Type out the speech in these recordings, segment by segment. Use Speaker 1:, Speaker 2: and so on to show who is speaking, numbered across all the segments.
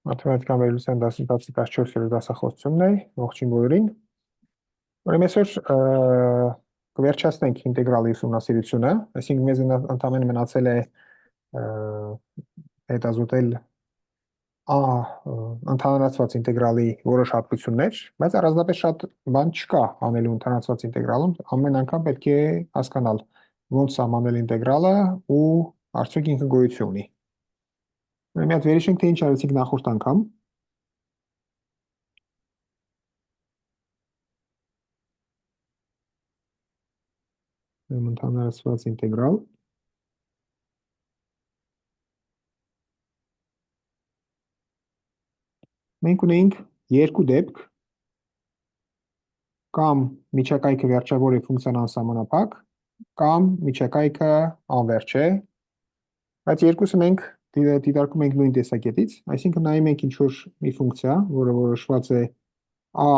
Speaker 1: Մաթեմատիկան վերլուծության դասընթացի 14-րդ դասախոսությունն է, ողջույն բոլորին։ Ուրեմն այսօր կվերջացնենք ինտեգրալի ուսումնասիրությունը, այսինքն մեզ ընդամենը մնացել է հետազոտել ընդհանրացված ինտեգրալի որոշ հատկություններ, բայց առանձնապես շատ բան չկա անելու ընդհանրացված ինտեգրալում, ամեն անգամ պետք է հասկանալ ոնց սահմանել ինտեգրալը ու արդյոք ինքը գոյություն ունի։ Մի հատ վերհիշենք, թե ինչ արեցինք նախորդ անգամ։ Ընդհանրացված ինտեգրալ։ Մենք ունենք երկու դեպք, կամ միջակայքը վերջավոր է ֆունկցիան անսահմանափակ, կամ միջակայքը անվերջ է, բայց երկուսը մենք դիտարկում ենք նույն տեսակետից, այսինքն նայում ենք ինչ-որ մի ֆունկցիա, որը որոշված է a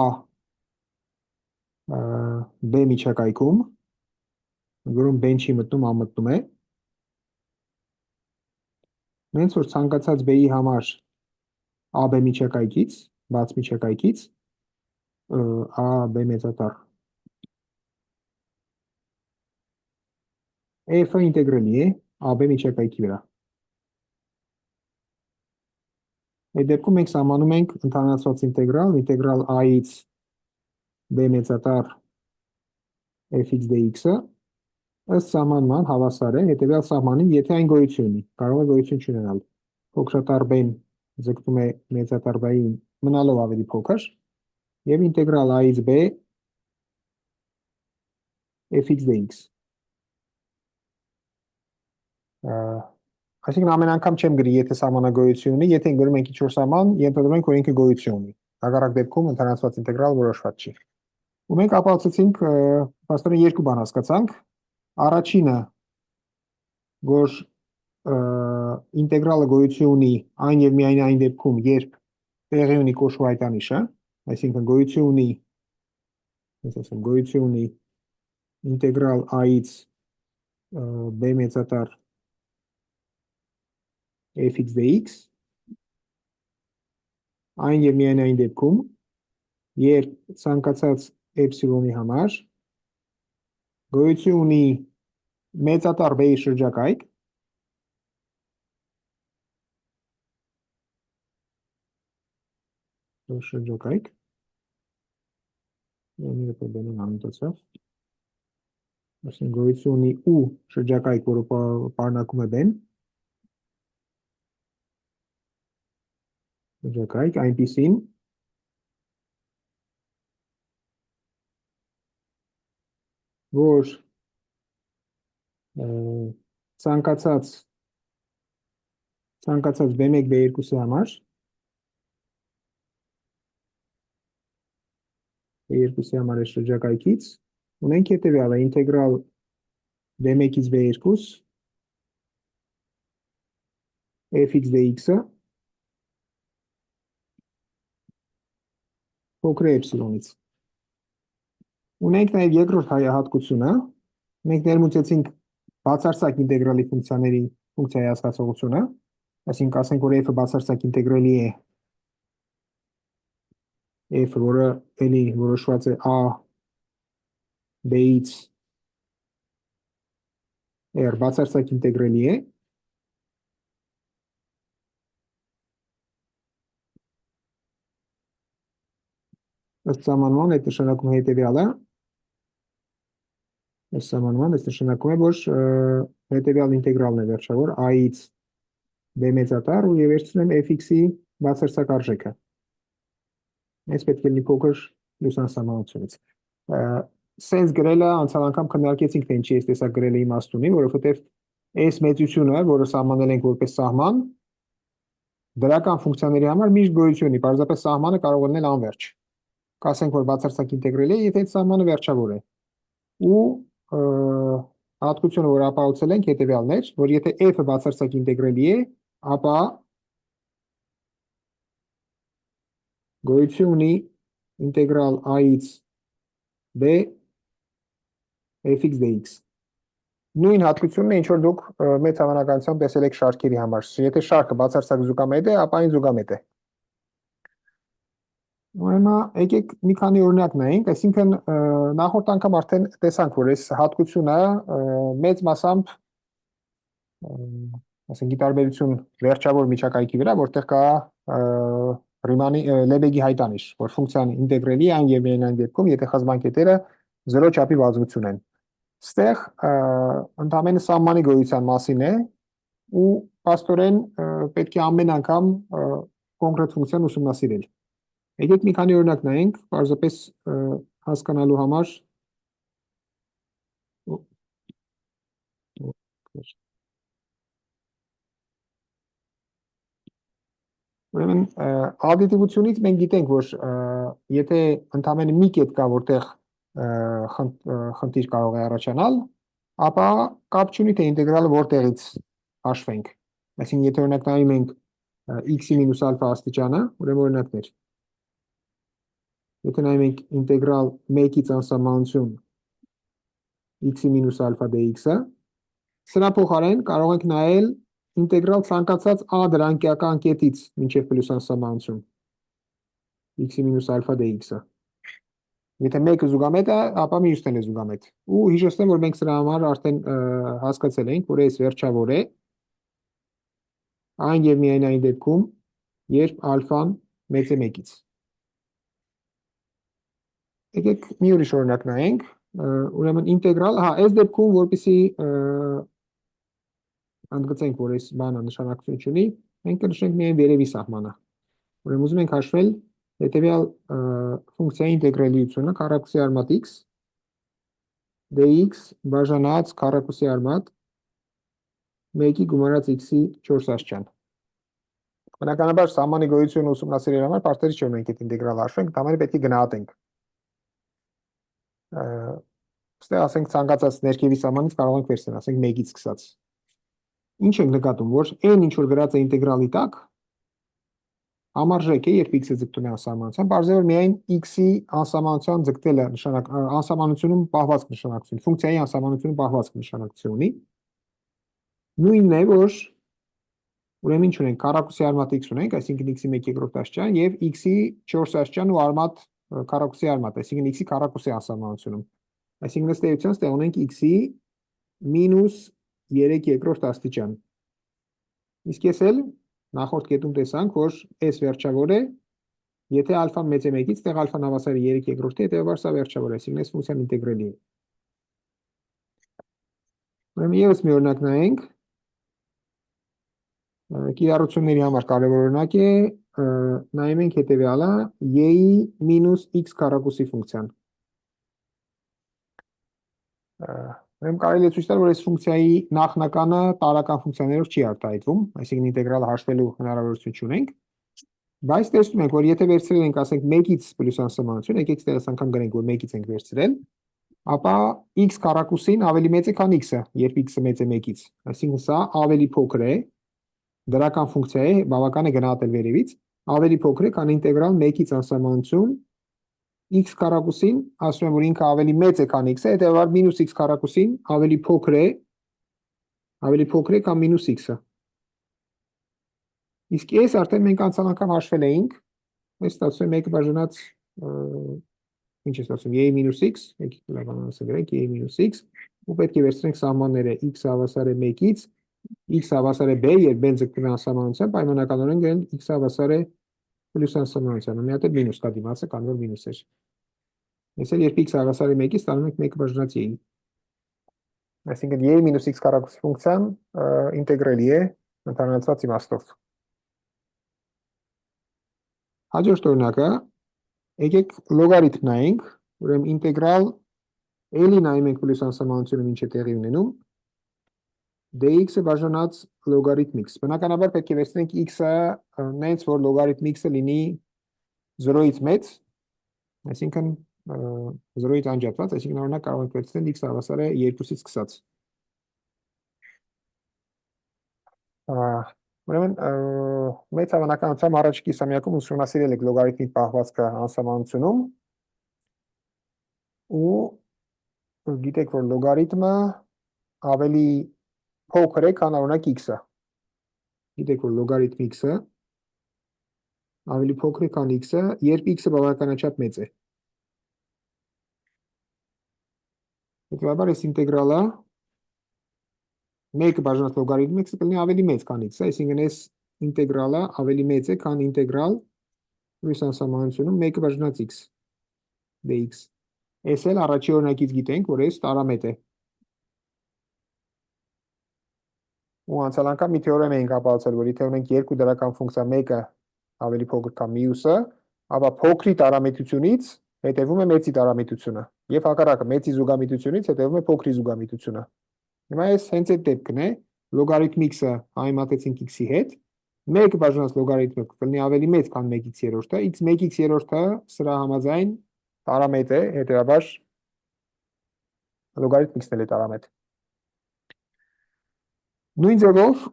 Speaker 1: b միջակայքում, որում b-ն չի մտնում, a մտնում է, նենց որ ցանկացած b-ի համար AB միջակայքից, բաց միջակայքից, AB մեծատառ F-ը ինտեգրելի է AB միջակայքի վրա։ Այդ դեպքում մենք սահմանում ենք ընդհանրացված ինտեգրալ A-ից B մեծատառ F-ից dx-ը, ըստ սահմանման հավասար է հետևյալ սահմանին, եթե այն գոյություն ունի, կարող է գոյություն չունենալ։ Փոքրատառ B-ն ձգտում է մեծատառ B-ին մնալով ավելի փոքր, և ինտեգրալ A-ից B F-ից dx։ Այսինքն ամեն անգամ չեմ գրի, եթե սահմանը գոյություն ունի, եթե գրում ենք ինչ-որ սահման, ենթադրում ենք, որ ինքը գոյություն ունի։ Հակառակ դեպքում ընդհանրացված ինտեգրալ որոշված չի։ Ու մենք ապացուցեցինք, փաստորեն երկու բան հասկացանք։ Առաջինը, որ ինտեգրալը գոյություն ունի այն եւ միայն այն դեպքում, երբ տեղի ունի կոշու հայտանիշը, այսինքն գոյություն ունի ինտեգրալ A-ից B մեծատառ F-ից dx, այն եւ միայն այն դեպքում, երբ ցանկացած էպսիլոնի համար գոյություն ունի մեծատառ B-ի շրջակայք, գոյություն ունի ու շրջակայք, որը պարունակում է B-ն, շրջակայք այնպիսին, որ ցանկացած B1, B2-ի համար է շրջակայքից, ունենք հետևյալը, ինտեգրալ B1-ից B2 F-ից dx-ը փոքր է էպսիլոնից։ Ունենք նաև երկրորդ հատկությունը, մենք ներմուծեցինք բացարձակ ինտեգրալի ֆունկցիայի հասկացողությունը, այսինքն ասենք, որ F-ը բացարձակ ինտեգրելի է, F-ը, որը էլի որոշված է A B-ից R, բացարձակ ինտեգրելի է, ըստ սահմանման այդ նշանակում է հետևյալը, նշանակում է, որ հետևյալ ինտեգրալն է վերջավոր A-ից B մեծատառ ու եւ վերցնում եմ F-ի բացարձակ արժեքը։ Այս պետք է լինի փոքր լուսանսահմանությունից։ Սենց գրելը անցյալ անգամ քննարկեցինք, թե ինչի այս տեսակ գրելը իմաստ ունի, որովհետեւ այս մեծությունը, որը սահմանել ենք որպես սահման, դրական ֆունկցիաների համար միշտ գոյություն ունի, պարզապես սահմանը կարող է լինել անվերջ։ Կասենք, որ բացարձակ ինտեգրելի է, եթե այդ սահմանը վերջավոր է։ Ու հատկությունը, որ ապահովել ենք, հետևյալն էր, որ եթե F-ը բացարձակ ինտեգրելի է, ապա գոյություն ունի ինտեգրալ A-ից B F-ից dx։ Նույն հատկությունն է, ինչ որ դուք մեծ հավանականությամբ տեսել եք շարքերի համար։ Եթե շարքը բացարձակ զուգամետ է, ապա այն զուգամետ է։ Ուրեմն եկեք մի քանի օրինակ նայենք, այսինքն նախորդ անգամ արդեն տեսանք, որ այս հատկությունը մեծ մասամբ ասենք գիտարբերություն վերջավոր միջակայքի վրա, որտեղ կա Ռիմանի Լեբեգի հայտանիշ, որ ֆունկցիան ինտեգրելի է այն եւ միայն այն դեպքում, եթե խզմանկետերը 0 չափի բազմություն են։ Ստեղ ընդհանրապես սահմանի գոյության մասին է ու աստորեն պետք է ամեն անգամ կոնկրետ ֆունկցիան ուսումնասիրել։ Եկեք մի քանի օրինակ նայենք, պարզապես հասկանալու համար։ Ուրեմն ադիտիվությունից մենք գիտենք, որ եթե ընդամենը մի կետ կա, որտեղ խնդիր կարող է առաջանալ, ապա կապ չունի թե ինտեգրալը որտեղից հաշվենք։ Այսինքն եթե օրինակ նայում ենք x-ի մինուս ալֆա աստիճանը, ուրեմն օրինակներ։ Եթե նայում ենք ինտեգրալ 1-ից անսահմանություն x-ի մինուս ալֆա dx-ը, սրա փոխարեն կարող ենք նայել ինտեգրալ ցանկացած a դրանկյական կետից մինչև պլյուս անսահմանություն x-ի մինուս ալֆա dx-ը։ Եթե մեկը զուգամետ է, ապա մյուսն է զուգամետ։ Ու հիշեցնեմ, որ մենք սրա համար արդեն հասկացել ենք, որ այս վերջավոր է այն եւ միայն այն դեպքում, երբ ալֆան մեծ է 1-ից։ Եկեք մի ուրիշ օրինակ նայենք, ուրեմն ինտեգրալ, այս դեպքում որպեսզի ընդգծենք, որ այս բանը նշանակություն չունի, մենք կնշենք միայն վերևի սահմանը։ Ուրեմն ուզում ենք հաշվել հետևյալ ֆունկցիայի ինտեգրելիությունը քառակուսի արմատ x dx բաժանած քառակուսի արմատ 1-ի գումարած x-ի 4 աստիճան։ Բնականաբար սահմանի գոյությունը ուսումնասիրելու համար պարտադիր չէ մենք այդ ինտեգրալը հաշվենք, դամերը պետք է գնահատենք։ Ստեղ ասենք ցանկացած ներքևի սահմանից կարող ենք վերցնել, ասենք 1-ից սկսած։ Ինչ ենք նկատում, որ այն ինչ որ գրած է ինտեգրալի տակ, համարժեք է, երբ x-ը ձգտում է անսահմանության, բարձր որ միայն x-ի անսահմանության ձգտելը անսահմանությունում պահվածք նշանակություն, ֆունկցիայի անսահմանությունում պահվածք նշանակություն ունի։ Նույնն է, որ ուրեմն ինչ ունենք, քառակուսի արմատ x ունենք, այսինքն x-ի 1/2 աստիճան եւ x-ի 4 աստիճան ու արմատ քառակուսի արմատ, այսինքն x-ի քառակուսի անսահմանությունում։ Այսինքն ըստ էության ստեղ ունենք x-ի մինուս 3/2 աստիճան։ Իսկ ես էլ նախորդ կետում տեսանք, որ s վերջավոր է, եթե ալֆան մեծ է 1-ից, տեղ ալֆան հավասար է 3/2-ի, հետեւաբար սա վերջավոր է, այսինքն այս ֆունկցիան ինտեգրելի է։ Ուրեմն եւս մի օրինակ նայենք։ Կիրառությունների համար կարևոր օրինակ է, նայում ենք հետեւյալը, y-ի մինուս x քառակուսի ֆունկցիան։ Ուրեմն կարելի է ցույց տալ, որ այս ֆունկցիայի նախնականը տարրական ֆունկցիաներով չի արտահայտվում, այսինքն ինտեգրալը հաշվելու հնարավորություն չունենք, բայց տեսնում ենք, որ եթե վերցրել ենք, ասենք 1-ից պլյուս անսահմանություն, եկեք ստեղս անգամ գրենք, որ 1-ից ենք վերցրել, ապա x քառակուսին ավելի մեծ է, քան x-ը, երբ x-ը մեծ է 1-ից, այսինքն սա ավելի փոքր է, դրական ֆունկցիա է, բավական է գնահատել վերևից, ավելի փոքր է, քան ինտեգրալ 1-ից անսահմանություն x քառակուսին, ասում եմ, որ ինքը ավելի մեծ է, քան x-ը, հետեւաբար մինուս x քառակուսին ավելի փոքր է, քան մինուս x-ը։ Իսկ այս արդեն մենք անցյալ անգամ հաշվել էինք, այս ստացվում է 1 բաժանած ինչ է ստացվում, y մինուս x, եկեք լավանալսը գրենք, y մինուս x, ու պետք է վերցնենք սահմանները x հավասար է 1-ից, x հավասար է b, երբ b-ն ձգտում է անսահմանության, պայմանականորեն գրենք x հավասար է պլյուս անսահմանության, մի հատ է մինուս կա դիմացը, քանի որ մինուս էր։ Ես էլ երբ x հավասար է 1-ից, ստանում ենք 1 բաժանած y։ Այսինքն y մինուս x քառակուսի ֆունկցիան ինտեգրելի է ընդհանրացված իմաստով։ Հաջորդ օրինակը, եկեք լոգարիթմ նայենք, ուրեմն ինտեգրալ l-ի նայում ենք պլյուս անսահմանությունը ինչ է տեղի ունենում, dx-ը բաժանած լոգարիթմ x։ Բնականաբար պետք է վերցնենք x-ը նենց, որ լոգարիթմ x-ը լինի 0-ից մեծ, այսինքն 0-ից անջատված, այսինքն օրինակ կարող ենք վերցնել x հավասար է 2-ից սկսած։ Ուրեմն մեծ հավանականությամբ առաջի կիսամյակում ուսումնասիրել եք լոգարիթմի պահվածքը անսահմանությունում ու գիտեք, որ լոգարիթմը ավելի փոքր է, քան օրինակ x-ը։ Գիտեք, որ լոգարիթմ x-ը ավելի փոքր է, քան x-ը, երբ x-ը բավականաչափ մեծ է։ Հետևաբար այս ինտեգրալը 1 բաժանած լոգարիթմ x-ը կլինի ավելի մեծ, քան x-ը, այսինքն այս ինտեգրալը ավելի մեծ է, քան ինտեգրալ լույս անսահմանությունում 1 բաժանած x dx։ Այս էլ առաջի օրինակից գիտենք, որ այս տարամետ է։ Ու անցյալ անգամ մի թեորեմ էինք ապահովել, որ եթե ունենք երկու դրական ֆունկցիա, մեկը ավելի փոքր քան մյուսը, ապա փոքրի տարամետությունից հետևում է մեծի տարամետությունը, եւ հակառակը մեծի զուգամետությունից հետևում է փոքրի զուգամետությունը։ Հիմա այս հենց այդ դեպքն է, լոգարիթմ x-ը համեմատեցինք x-ի հետ, 1 բաժանած լոգարիթմը կլինի ավելի մեծ, քան 1x3-ը, x 1x3-ը սրա համաձայն տարամետ է, հետեւաբար լոգարիթմ x-ն էլ է տարամետ։ Նույն ձևով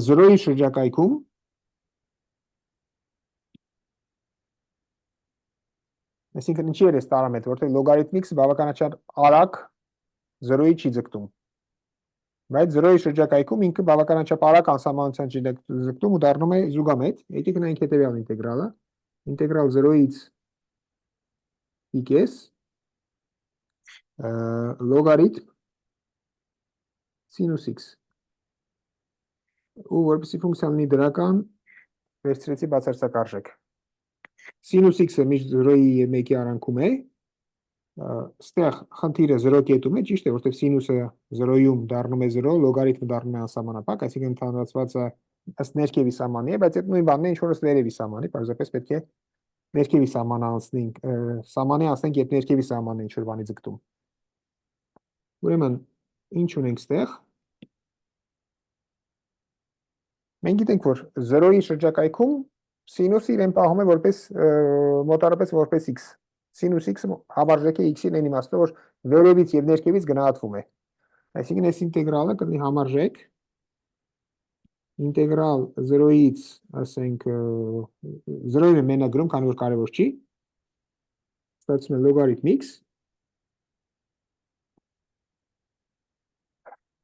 Speaker 1: 0-ի շրջակայքում այսինքն ինչի էր այս տարամետ, որտեղ լոգարիթմ x-ը բավականաչափ արագ 0-ի չի ձգտում։ Բայց 0-ի շրջակայքում ինքը բավականաչափ արագ անսահմանության չի ձգտում ու դառնում է զուգամետ։ Եկեք նայենք հետևյալ ինտեգրալը։ Ինտեգրալ 0-ից x լոգարիթմ սինուս x։ Ու որպեսզի ֆունկցիան լինի դրական, վերցրեցի բացարձակ արժեք։ Սինուս x-ը միշտ 0-ի եւ 1-ի արանքում է, ստեղ խնդիրը 0 կետում է, ճիշտ է, որտեղ սինուսը 0-ում դառնում է 0, լոգարիթմը դառնում է անսահմանափակ, այսինքն ընդհանրացվածը ըստ ներքևի սահմանի է, բայց այդ նույն բանն է, ինչ որ ըստ վերևի սահմանի, պարզապես պետք է ներքևի սահմանը անցնենք, սահմանի անցնենք, երբ ներքևի սահմանն է ինչ որ բանի ձգտում։ Ուրեմն, ինչ ունենք ստեղ։ Մենք գիտենք, որ 0-ի շրջակայքում սինուսը իրեն պահում է որպես մոտարապես որպես x։ Սինուս x-ը համարժեք է x-ի այն իմաստով, որ վերևից եւ ներքևից գնահատվում է։ Այսինքն այս ինտեգրալը կլինի համարժեք ինտեգրալ 0-ից, ասենք 0-ին է մենագրում, քանի որ կարևոր չի, ստացվում է լոգարիթմ x։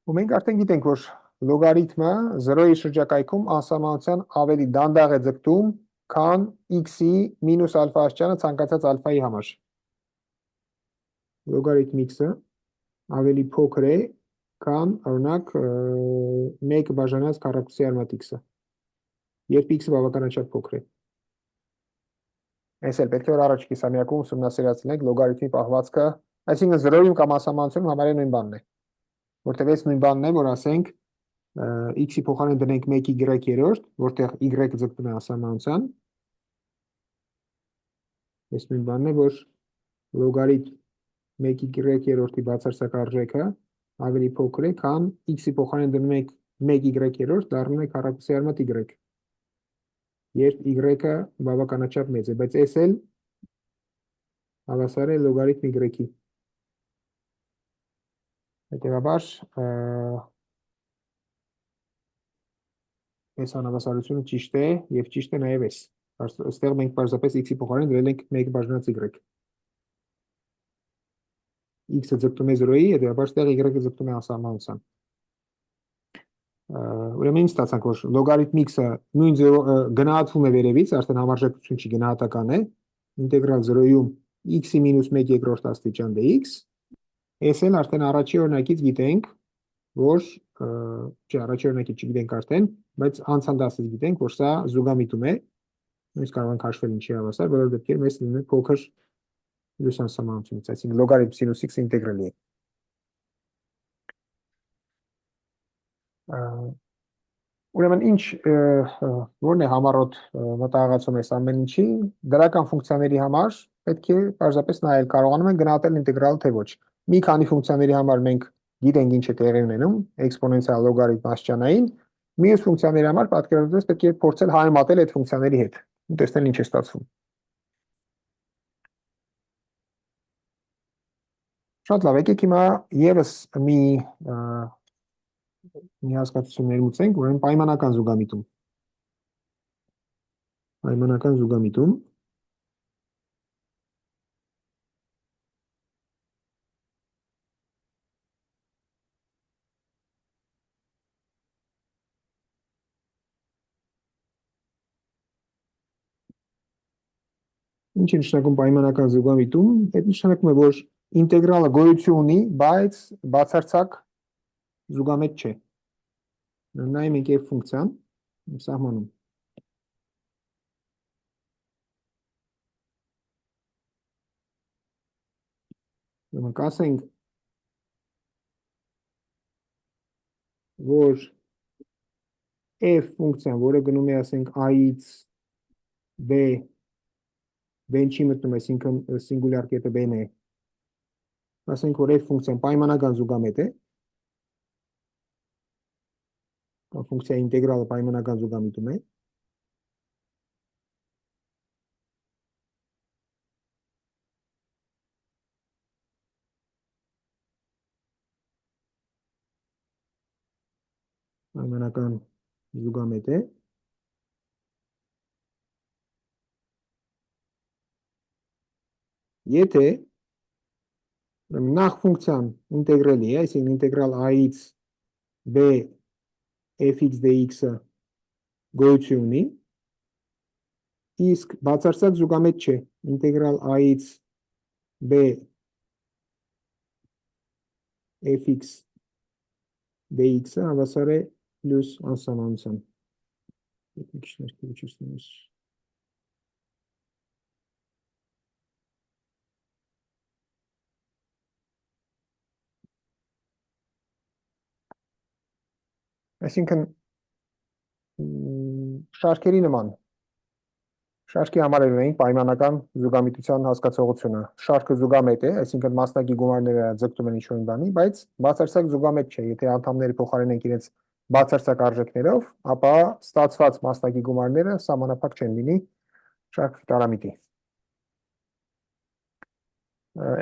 Speaker 1: Ու մենք արդեն գիտենք, որ լոգարիթմը 0-ի շրջակայքում անսահմանության ավելի դանդաղ է ձգտում, քան x-ի մինուս ալֆա աստիճանը ցանկացած ալֆայի համար։ Լոգարիթմ x-ը ավելի փոքր է, քան օրինակ 1 բաժանած քառակուսի արմատ x-ը, երբ x-ը բավականաչափ փոքր է։ Այս էլ պետք է որ առաջի կիսամյակում ուսումնասիրացնենք լոգարիթմի պահվածքը, այսինքն 0-ում կամ անսահմանությունում համարյա նույն բանն է, որտեղ այս նույն բանն է, որ ասենք x-ի փոխարեն դնենք 1y-րդ, որտեղ y-ը ձգտում է անսահմանության։ Այս նույն բանն է, որ լոգարիթմ 1y-րդի բացարձակ արժեքը ավելի փոքր է, քան x-ի փոխարեն դնում եք 1y-րդ, դառնում է քառակուսի արմատ y, երբ y-ը բավականաչափ մեծ է, բայց այս էլ հավասար է լոգարիթմ y-ի։ Հետևաբար այս անհավասարությունը ճիշտ է եւ ճիշտ է նաեւ այս։ Այստեղ մենք պարզապես x-ի փոխարեն դրել ենք 1 բաժանած y։ X-ը ձգտում է 0-ի, հետևաբար ստեղ y-ը ձգտում է անսահմանության։ Ուրեմն ինչ ստացանք, որ լոգարիթմ x-ը նույն ձևով գնահատվում է վերևից, արդեն համարժեքություն չի, գնահատական է, ինտեգրալ 0-ում x-ի մինուս 1/2 աստիճան dx, այս էլ արդեն առաջի օրինակից գիտենք, որ չէ, առաջի օրինակից չգիտենք արդեն, բայց անցան դասից գիտենք, որ սա զուգամիտում է, նույնիսկ կարող ենք հաշվել ինչի հավասար, բոլոր դեպքերում այս լինում է փոքր լույս անսահմանությունից, այսինքն լոգարիթմ սինուս x ինտեգրալի է։ Ուրեմն ինչ որն է համառոտ մտահղացում այս ամեն ինչի, դրական ֆունկցիաների համար պետք է պարզապես նայել, կարողանում են գնահատել ինտեգրալ թե ոչ։ Մի քանի ֆունկցիաների համար մենք գիտենք ինչ է տեղի ունենում, էքսպոնենցիալ լոգարիթմ աստիճանային, մյուս ֆունկցիաների համար պատկերացրած պետք է փորձել համեմատել այդ ֆունկցիաների հետ, ու տեսնել ինչ է ստացվում։ Շատ լավ, եկեք հիմա եւս մի հասկացություն ներմուծենք, ուրեմն պայմանական զուգամիտում։ Պայմանական զուգամիտում Ինչ է նշանակում պայմանական զուգամիտում, այդ նշանակում է, որ ինտեգրալը գոյություն ունի, բայց բացարձակ զուգամետ չէ։ Նայում ենք եւ ֆունկցիան սահմանում։ Ուրեմն կասենք, որ f ֆունկցիան, որը գնում է, ասենք, a-ից b, b-ն չի մտնում, այսինքն սինգուլյար կետը b-ն է, ասենք, որ f ֆունկցիան պայմանական զուգամետ է, կամ ֆունկցիայի ինտեգրալը պայմանական զուգամիտում է, պայմանական զուգամետ է, եթե նախ ֆունկցիան ինտեգրելի է, այսինքն ինտեգրալ a-ից b fx dx-ը գոյություն ունի, իսկ բացարձակ զուգամետ չէ, ինտեգրալ a-ից b fx dx-ը հավասար է պլյուս անսահմանության։ Այսինքն շարքերի նման, շարքի համարելու ենք պայմանական զուգամիտության հասկացողությունը։ Շարքը զուգամետ է, այսինքն մասնակի գումարները ձգտում են ինչ-որ բանի, բայց բացարձակ զուգամետ չէ։ Եթե անդամները փոխարինենք իրենց բացարձակ արժեքներով, ապա ստացված մասնակի գումարները սահմանափակ չեն լինի շարքի տարամիտի։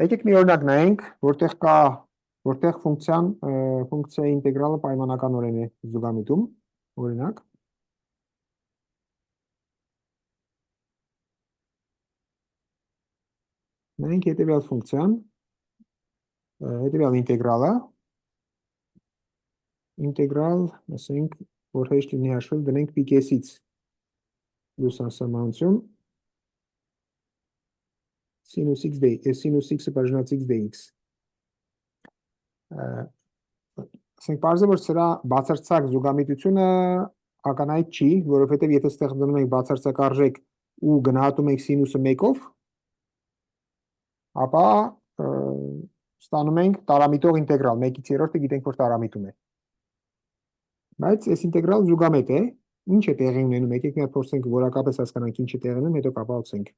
Speaker 1: Եկեք մի օրինակ նայենք, որտեղ ֆունկցիայի ինտեգրալը պայմանականորեն է զուգամիտում, օրինակ։ Նայենք հետևյալ ֆունկցիան, հետևյալ ինտեգրալը, ինտեգրալ, ասենք, որ հեշտ լինի հաշվել, դնենք պիկեսից պլյուս անսահմանություն, sinus x-ը բաժանած x dx։ Ասենք, պարզ է, որ սրա բացարձակ զուգամիտությունը ականայից չի, որովհետև եթե ստեղ դնում ենք բացարձակ արժեք ու գնահատում ենք սինուսը 1-ով, ապա ստանում ենք տարամիտող ինտեգրալ, 1/3-ը գիտենք, որ տարամիտում է։ Բայց այս ինտեգրալ զուգամետ է, ինչ է տեղի ունենում, եկեք մի հատ փորձենք որակապես հասկանանք ինչ է տեղի ունենում, հետո կապացնենք։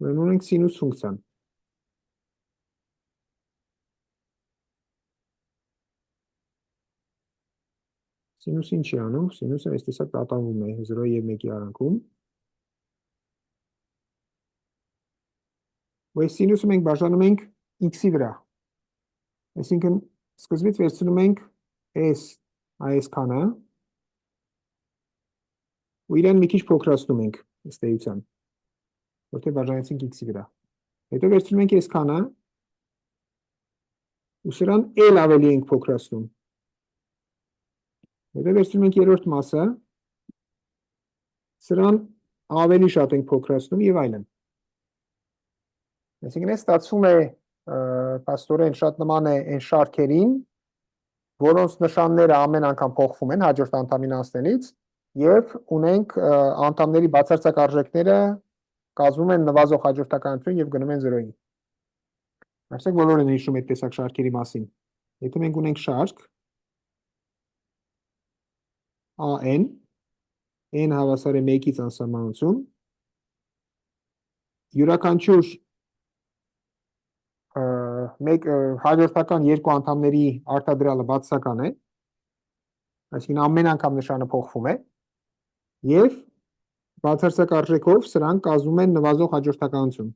Speaker 1: Ուրեմն ունենք սինուս ֆունկցիան։ Սինուսը ինչ է անում, սինուսը այս տեսակ տատանվում է 0 և 1-ի արանքում։ Ու այս սինուսը մենք բաժանում ենք x-ի վրա։ Այսինքն սկզբից վերցնում ենք s այս քանը ու իրեն մի քիչ փոքրացնում ենք ըստ էության, որտեղ բաժանեցինք x-ի վրա։ Հետո վերցնում ենք այս քանը ու սրան l ավելի ենք փոքրացնում։ Հետո վերցնում ենք երրորդ մասը, սրան ավելի շատ ենք փոքրացնում եւ այլն։ Այսինքն այս ստացվում է փաստորեն շատ նման է այն շարքերին, որոնց նշանները ամեն անգամ փոխվում են հաջորդ անդամին անցնելից եւ ունենք անդամների բացարձակ արժեքները կազմում են նվազող հաջորդականություն եւ գնում են 0-ի։ Այսինքն բոլորը հիշում այդ տեսակ շարքերի մասին։ Եթե մենք ունենք շարք AN, n հավասար է 1-ից անսահմանություն, յուրաքանչյուր հաջորդական երկու անդամների արտադրյալը բացասական է, այսինքն ամեն անգամ նշանը փոխվում է, եւ բացարձակ արժեքով սրանք կազմում են նվազող հաջորդականություն։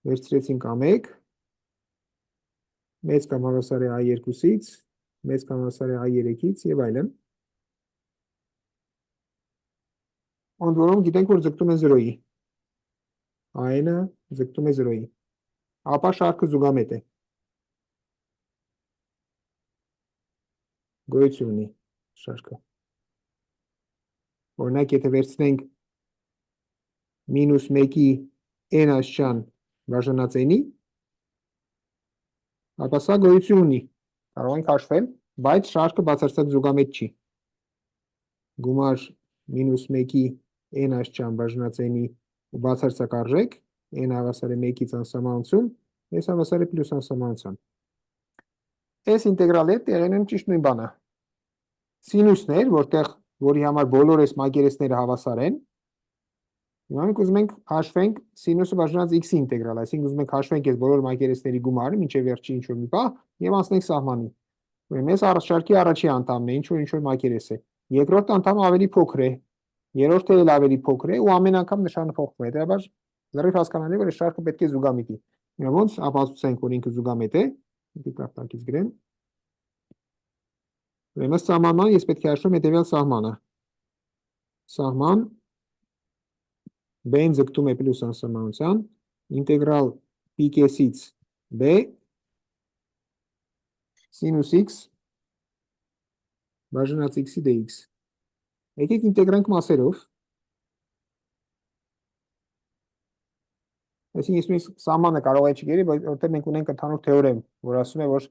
Speaker 1: Վերցրեցինք A1, մեծ կամ հավասար է A2-ից, մեծ կամ հավասար է A3-ից եւ այլն։ Ընդ որում գիտենք, որ ձգտում է 0-ի։ A-ը ձգտում է 0-ի։ Ապա շարքը զուգամետ է։ Գոյություն ունի շարքը։ Օրինակ, եթե վերցնենք մինուս 1-ի n աստիճան բաժանած n-ի, ապա սա գոյություն ունի, կարող ենք հաշվել, բայց շարքը բացարձակ զուգամետ չի։ Գումար մինուս 1-ի n աստիճան բաժանած n-ի ու բացարձակ արժեք, n հավասար է 1-ից անսահմանություն, s հավասար է պլյուս անսահմանության։ Այս ինտեգրալի հետ տեղին են ճիշտ նույն բանը։ Սինուսներ, որի համար բոլոր այս մակերեսները հավասար են, հիմա մենք ուզում ենք հաշվենք սինուսը բաժանած x-ի ինտեգրալ, այսինքն ուզում ենք հաշվենք այս բոլոր մակերեսների գումարը մինչև վերջի ինչ-որ մի պահ եւ անցնենք սահմանի։ Մեզ շարքի առաջի անդամն է, ինչ-որ մակերես է։ Երկրորդ անդամը ավելի փոքր է, երրորդը էլ ավելի փոքր է ու ամեն անգամ նշանը փոխվում է։ Հետևաբար լրիվ հասկանալի է, որ այս շարքը պետք է զուգամիտ լինի։ Հիմա ոնց ապացուցենք, որ ինքը զուգամետ է։ Դիտարկից գրեմ։ Ուրեմն սահմանման ես պետք է հաշվեմ հետևյալ սահմանը։ Սահման b-ն ձգտում է պլյուս անսահմանության, ինտեգրալ π-ից b սինուս x բաժանած x-ի dx։ Եկեք ինտեգրանք մասերով։ Այսինքն ես սահմանը կարող է չգերի, որտեղ մենք ունենք ընդհանուր թեորեմ, որ ասում է, որ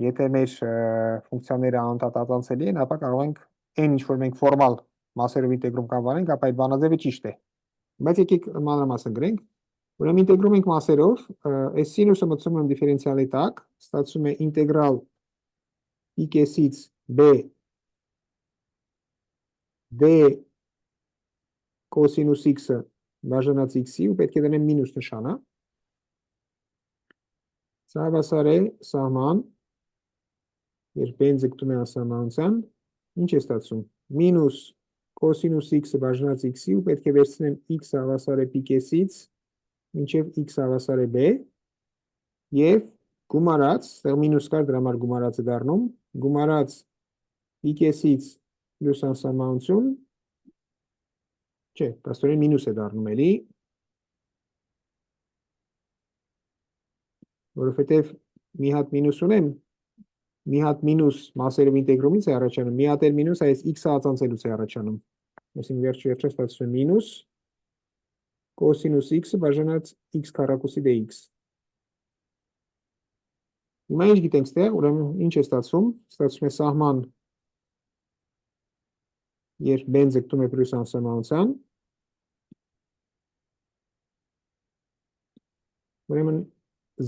Speaker 1: եթե մեր ֆունկցիաները անընդհատ են, ապա կարող ենք n ինչ-որ մենք ֆորմալ մասերով ինտեգրում կանվանենք, ապա այդ բանաձևը ճիշտ է։ Բայց եկեք մանրամասն գրենք։ Ուրեմն ինտեգրում ենք մասերով, այս սինուսը մտցում եմ դիֆերենցիալի տակ, ստացվում է ինտեգրալ π-ից b d կոսինուս x-ը բաժանած x-ի ու պետք է դնեմ մինուս նշանը։ Սա հավասար է սահման, երբ b-ն ձգտում է անսահմանության, ինչ է ստացվում։ Մինուս կոսինուս x-ը բաժանած x-ի ու պետք է վերցնեմ x-ը հավասար է π-ից մինչև x հավասար է b եւ գումարած, այստեղ մինուս կար, դրա համար գումարած է դառնում, գումարած π-ից պլյուս անսահմանություն, չէ, պաստորեն մինուս է դառնում էլի, որովհետև մի հատ մինուս ունեմ, մի հատ մինուս մասերով ինտեգրումից է առաջանում, մի հատ էլ մինուս այս x-ը ածանցելուց է առաջանում։ Այսինքն վերջ-վերջը ստացվում է մինուս կոսինուս x-ը բաժանած x քառակուսի dx։ Հիմա ինչ գիտենք ստեղ, ուրեմն ինչ է ստացվում։ Ստացվում է սահման, երբ b-ն ձգտում է պլյուս անսահմանության։ Ուրեմն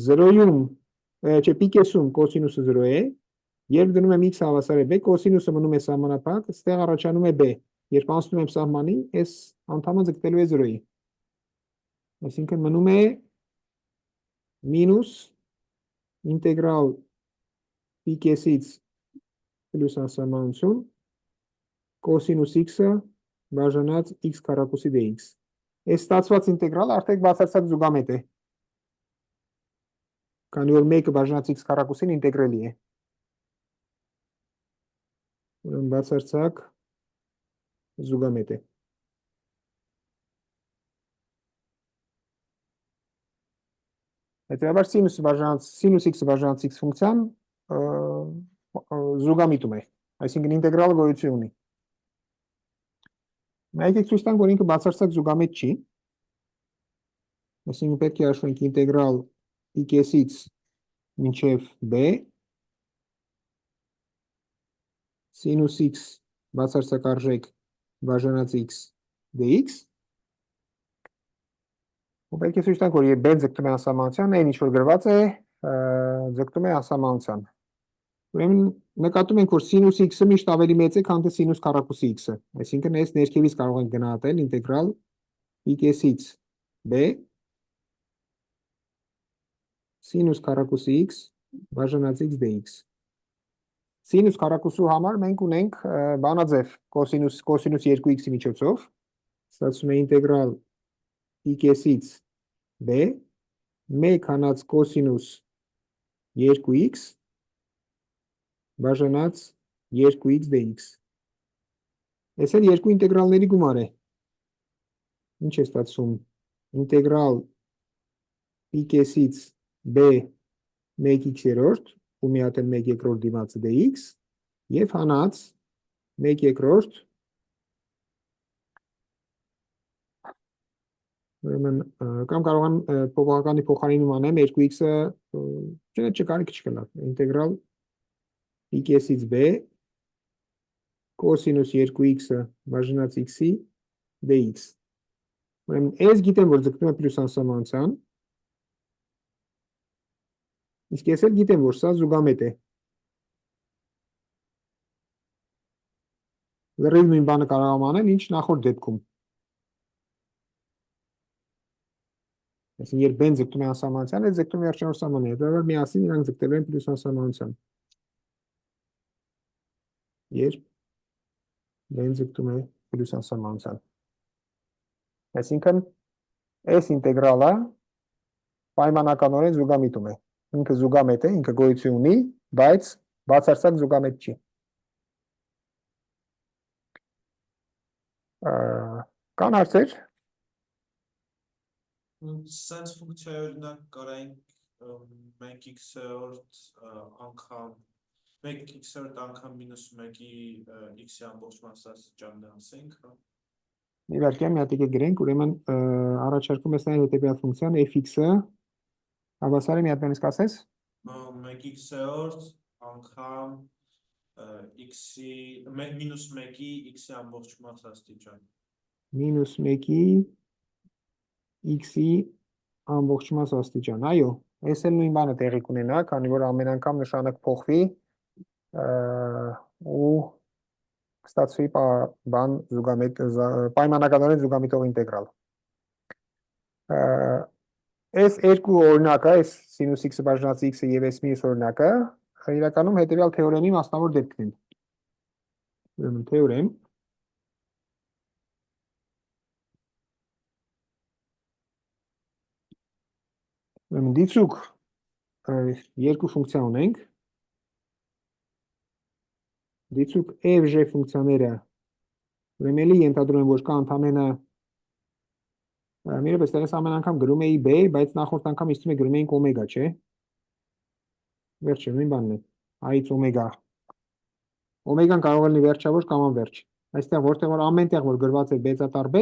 Speaker 1: 0-ում, չէ, π-ում կոսինուսը 0 է, երբ դնում եմ x հավասար է b, կոսինուսը մնում է սահմանափակ, ստեղ առաջանում է b։ Երբ անցնում եմ սահմանի, այս անդամը ձգտելու է 0-ի։ Այսինքն մնում է մինուս ինտեգրալ π-ից պլյուս անսահմանություն կոսինուս x-ը բաժանած x քառակուսի dx։ Այս ստացված ինտեգրալը արդեն բացարձակ զուգամետ է։ Քանի որ 1-ը բաժանած x քառակուսին ինտեգրելի է։ Ուրեմն բացարձակ զուգամետ է։ Հետևաբար սինուս x-ը բաժանած x ֆունկցիան զուգամիտում է, այսինքն ինտեգրալը գոյություն ունի։ Եկեք ցույց տանք, որ ինքը բացարձակ զուգամետ չի։ Այսինքն պետք է հաշվենք ինտեգրալ π-ից մինչև b սինուս x բացարձակ արժեք բաժանած x dx։ Ու պետք է ցույց տանք, որ երբ b-ն ձգտում է անսահմանության, այն ինչ որ գրված է, ձգտում է անսահմանության։ Ուրեմն նկատում ենք, որ սինուս x-ը միշտ ավելի մեծ է, քան թե սինուս քառակուսի x-ը։ Այսինքն այս ներքևից կարող ենք գնահատել ինտեգրալ π-ից b սինուս քառակուսի x բաժանած x dx։ Սինուս քառակուսու համար մենք ունենք բանաձև կոսինուս 2x-ի միջոցով, ստացվում է ինտեգրալ π-ից b 1 հանած կոսինուս 2x բաժանած 2x dx։ Այս էլ երկու ինտեգրալների գումար է։ Ինչ է ստացվում։ Ինտեգրալ π-ից b 1x-երորդ ու մի հատ էլ 1/2 դիմացը dx եւ հանած 1/2 Ուրեմն կամ կարող եմ փոփոխականի փոխարինում անեմ 2x-ը չկարիք չկա ինտեգրալ π-ից b կոսինուս 2x-ը բաժանած x-ի dx։ Ուրեմն s գիտեմ, որ ձգտում է պլյուս անսահմանության, իսկ ես էլ գիտեմ, որ սա զուգամետ է։ Լրիվ նույն բանը կարող եմ անել, ինչ նախորդ դեպքում։ Այսինքն երբ b-ն ձգտում է անսահմանության, այդ ձգտում է վերջնավոր սահմանի, հետո միասին իրանք ձգտելու են պլյուս անսահմանության։ Երբ b-ն ձգտում է պլյուս անսահմանության։ Այսինքն s ինտեգրալը պայմանականորեն զուգամիտում է։ Ինքը զուգամետ է, ինքը գոյություն ունի, բայց բացարձակ զուգամետ չի։ Կան հարցեր։
Speaker 2: Սենց ֆունկցիա օրինակ կարայինք մենք x-րդ անգամ 1x-րդ անգամ մինուս 1-ի x-ի ամբողջ մասասիճանն ասենք, հա։
Speaker 1: Իհարկե, մի հատ գրենք, ուրեմն առաջարկում ես նայել հետևյալ ֆունկցիան f(x)-ը, հավասար է մի հատ բանից կասես։
Speaker 2: 1x-րդ անգամ x-ի մինուս 1-ի x-ի ամբողջ մասաստիճան։
Speaker 1: Մինուս 1-ի x-ի ամբողջ մասաստիճան, այո, այս էլ նույն բանը տեղի կունենա, քանի որ ամեն անգամ նշանը կփոխվի ու կստացվի բան զուգամետ պայմանականորեն զուգամետող ինտեգրալ։ Այս երկու օրինակը, այս սինուս x-ը բաժանած x-ը եւ այս մյուս օրինակը իրականում հետեւյալ թեորեմի մասնավոր դեպքն են։ Ուրեմն թեորեմ դիցուկ երկու ֆունկցիա ունենք։ Դիցուկ f j ֆունկցիաները ուրեմն էլի ենթադրում եմ, որ կա ընդամենը Միրոպես, տեղես ամեն անգամ գրում էի b, բայց նախորդ անգամ իստում է գրում էինք օմեգա, չէ։ Վերջը նույն բանն է, i-ից օմեգա։ Օմեգան կարող է լինի վերջավոր կամ անվերջ։ Այստեղ որտեղ որ ամենտեղ որ գրված է բեցատար b,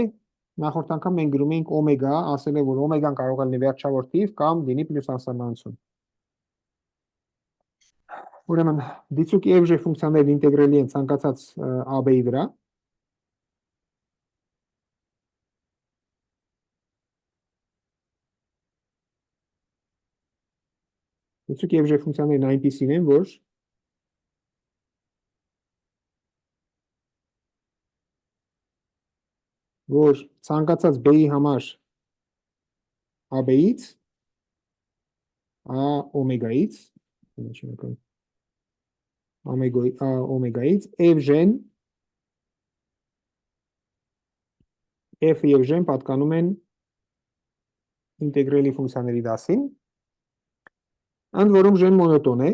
Speaker 1: նախորդ անգամ մենք գրում էինք օմեգա, ասել է որ օմեգան կարող է լինի վերջավոր թիվ կամ լինի պլյուս անսահմանություն։ Ուրեմն դիցուկ f j ֆունկցիաներն ինտեգրելի են ցանկացած ab-ի վրա։ Դիցուկ f j ֆունկցիաներն այնպիսին են, որ ցանկացած b-ի համար ab-ից օմեգայից օմեգայից f եւ j-ն պատկանում են ինտեգրելի ֆունկցիաների դասին, ընդ որում j-ն մոնոտոն է,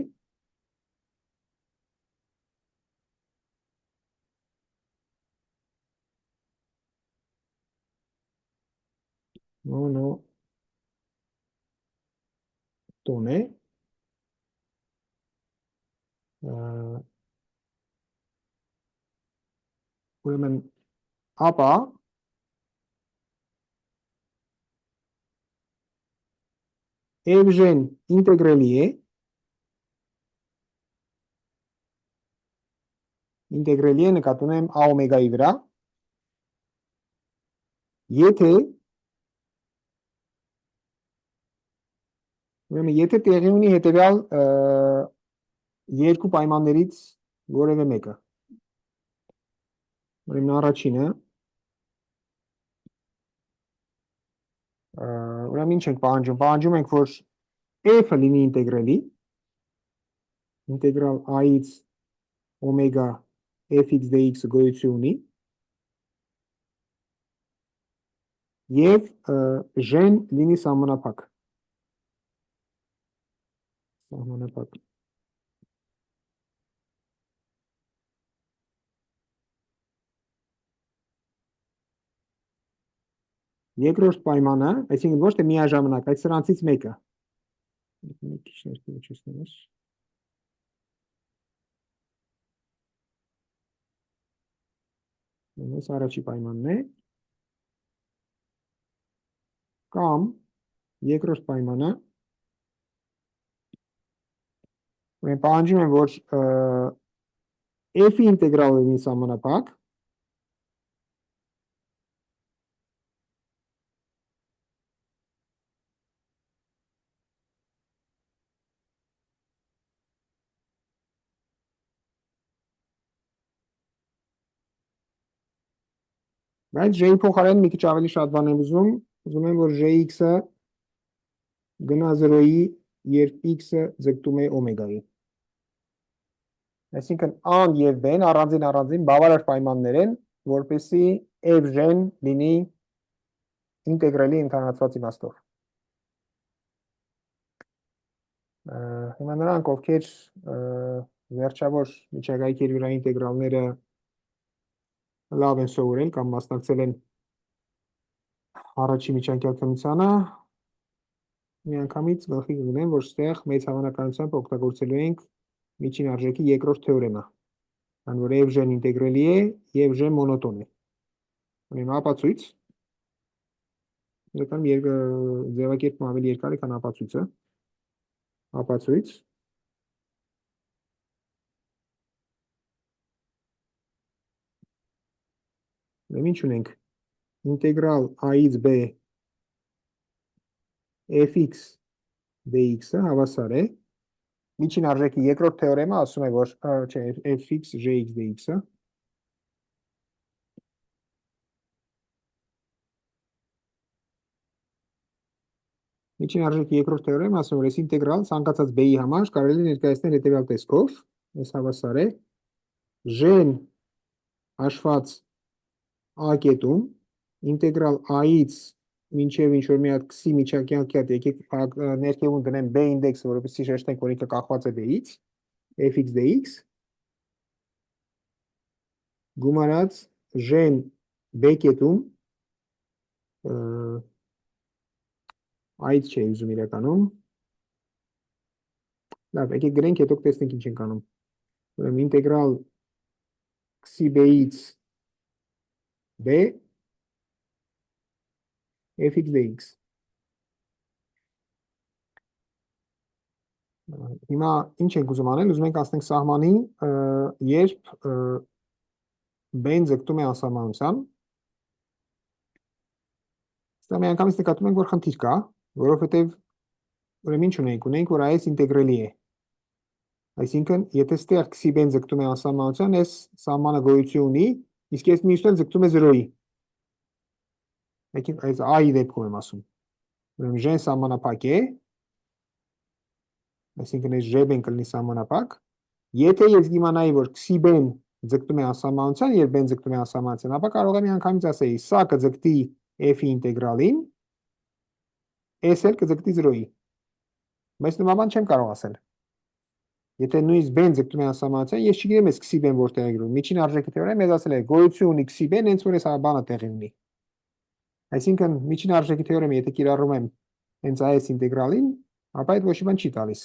Speaker 1: մոնոտոն է, ուրեմն ապա f j-ն ինտեգրելի է, նկատում եմ a օմեգայի վրա, եթե տեղի ունի հետևյալ երկու պայմաններից որևէ մեկը։ Ուրեմն առաջինը, ուրեմն ինչ ենք պահանջում։ Պահանջում ենք, որ f-ը լինի ինտեգրելի, ինտեգրալ i-ից օմեգա fx dx-ը գոյություն ունի, եւ j-ն լինի սահմանափակ։ Երկրորդ պայմանը, այսինքն ոչ թե միաժամանակ, այդ սրանցից մեկը։ Այս առաջի պայմանն է։ կամ երկրորդ պայմանը մենք պահանջում ենք, որ f-ի ինտեգրալը լինի սահմանափակ, բայց j-ի փոխարեն մի քիչ ավելի շատ բան եմ ուզում եմ, որ jx-ը գնա 0-ի, երբ x-ը ձգտում է օմեգայի։ Այսինքն a-ն և b-ն առանձին բավարար պայմաններ են, որպեսզի f-ն լինի ինտեգրալի ընդհանրացված իմաստով։ Հիմա նրանք, ովքեր վերջավոր միջակայքի վրա ինտեգրալները լավ են սովորել կամ մասնակցել են առաջի միջանկյալ քննությանը, միանգամից գլխի կգնեն, որ ստեղ մեծ հավանականությամբ օգտագործելու ենք միջին արժեքի երկրորդ թեորեմը, քանի որ f-ն ինտեգրելի է եւ j մոնոտոն է։ Ուրեմն ապացույց, ձևակերպումը ավելի երկար է, քան ապացույցը։ Ապացույց ինչ ունենք, ինտեգրալ a-ից b fx dx-ը հավասար է, միջին արժեքի երկրորդ թեորեմը ասում է, որ fx jx dx-ը միջին արժեքի երկրորդ թեորեմը ասում է, որ այս ինտեգրալ ցանկացած b-ի համար կարելի է ներկայացնել հետևյալ տեսքով, այս հավասար է j-ն հաշված a կետում, ինտեգրալ a-ից մինչև ինչ-որ մի հատ քսի միջանկյալ կետ, եկեք ներքևում դնեմ b ինդեքսը, որովհետեւ շեշտենք, որ ինքը կախված է b-ից, fx dx, գումարած j-ն b կետում, a-ից չէ ուզում իրականում, լավ, եկեք գրենք, հետո տեսնենք ինչ ենք անում, ուրեմն ինտեգրալ քսի b-ից b fx dx։ Հիմա ինչ ենք ուզում անել, ուզում ենք անցնենք սահմանի, երբ b-ն ձգտում է անսահմանության։ Սա միանգամից նկատում ենք, որ խնդիր կա, որովհետև ուրեմն ինչ ունենք, որ այս ինտեգրելի է։ Այսինքն, եթե ստեղ քսի b-ն ձգտում է անսահմանության, այս սահմանը գոյություն ունի, իսկ այս մյուսն էլ ձգտում է 0-ի։ Եկեք այս a-ի դեպքում եմ ասում։ Ուրեմն j-ն սահմանափակ է, այսինքն այս j-ն կլինի սահմանափակ, եթե ես իմանայի, որ քսի b-ն ձգտում է անսահմանության, եւ b-ն ձգտում է անսահմանության, ապա կարող եմ միանգամից ասեի, սա կձգտի f-ի ինտեգրալին, s էլ կձգտի 0-ի։ Բայց նման բան չեմ կարող ասել։ Եթե նույնիսկ b-ն ձգտում է անսահմանության, ես չգիտեմ այս քսի b-ն որտեղ է գրում։ Միջին արժեքի թեորեմը մեզ ասել է, գոյություն ունի քսի b-ն, հենց որ այս բանը տեղի ունի։ Այսինքն միջին արժեքի թեորեմը, եթե կիրառում եմ հենց այս ինտեգրալին, ապա այդ ոչ մի բան չի տալիս։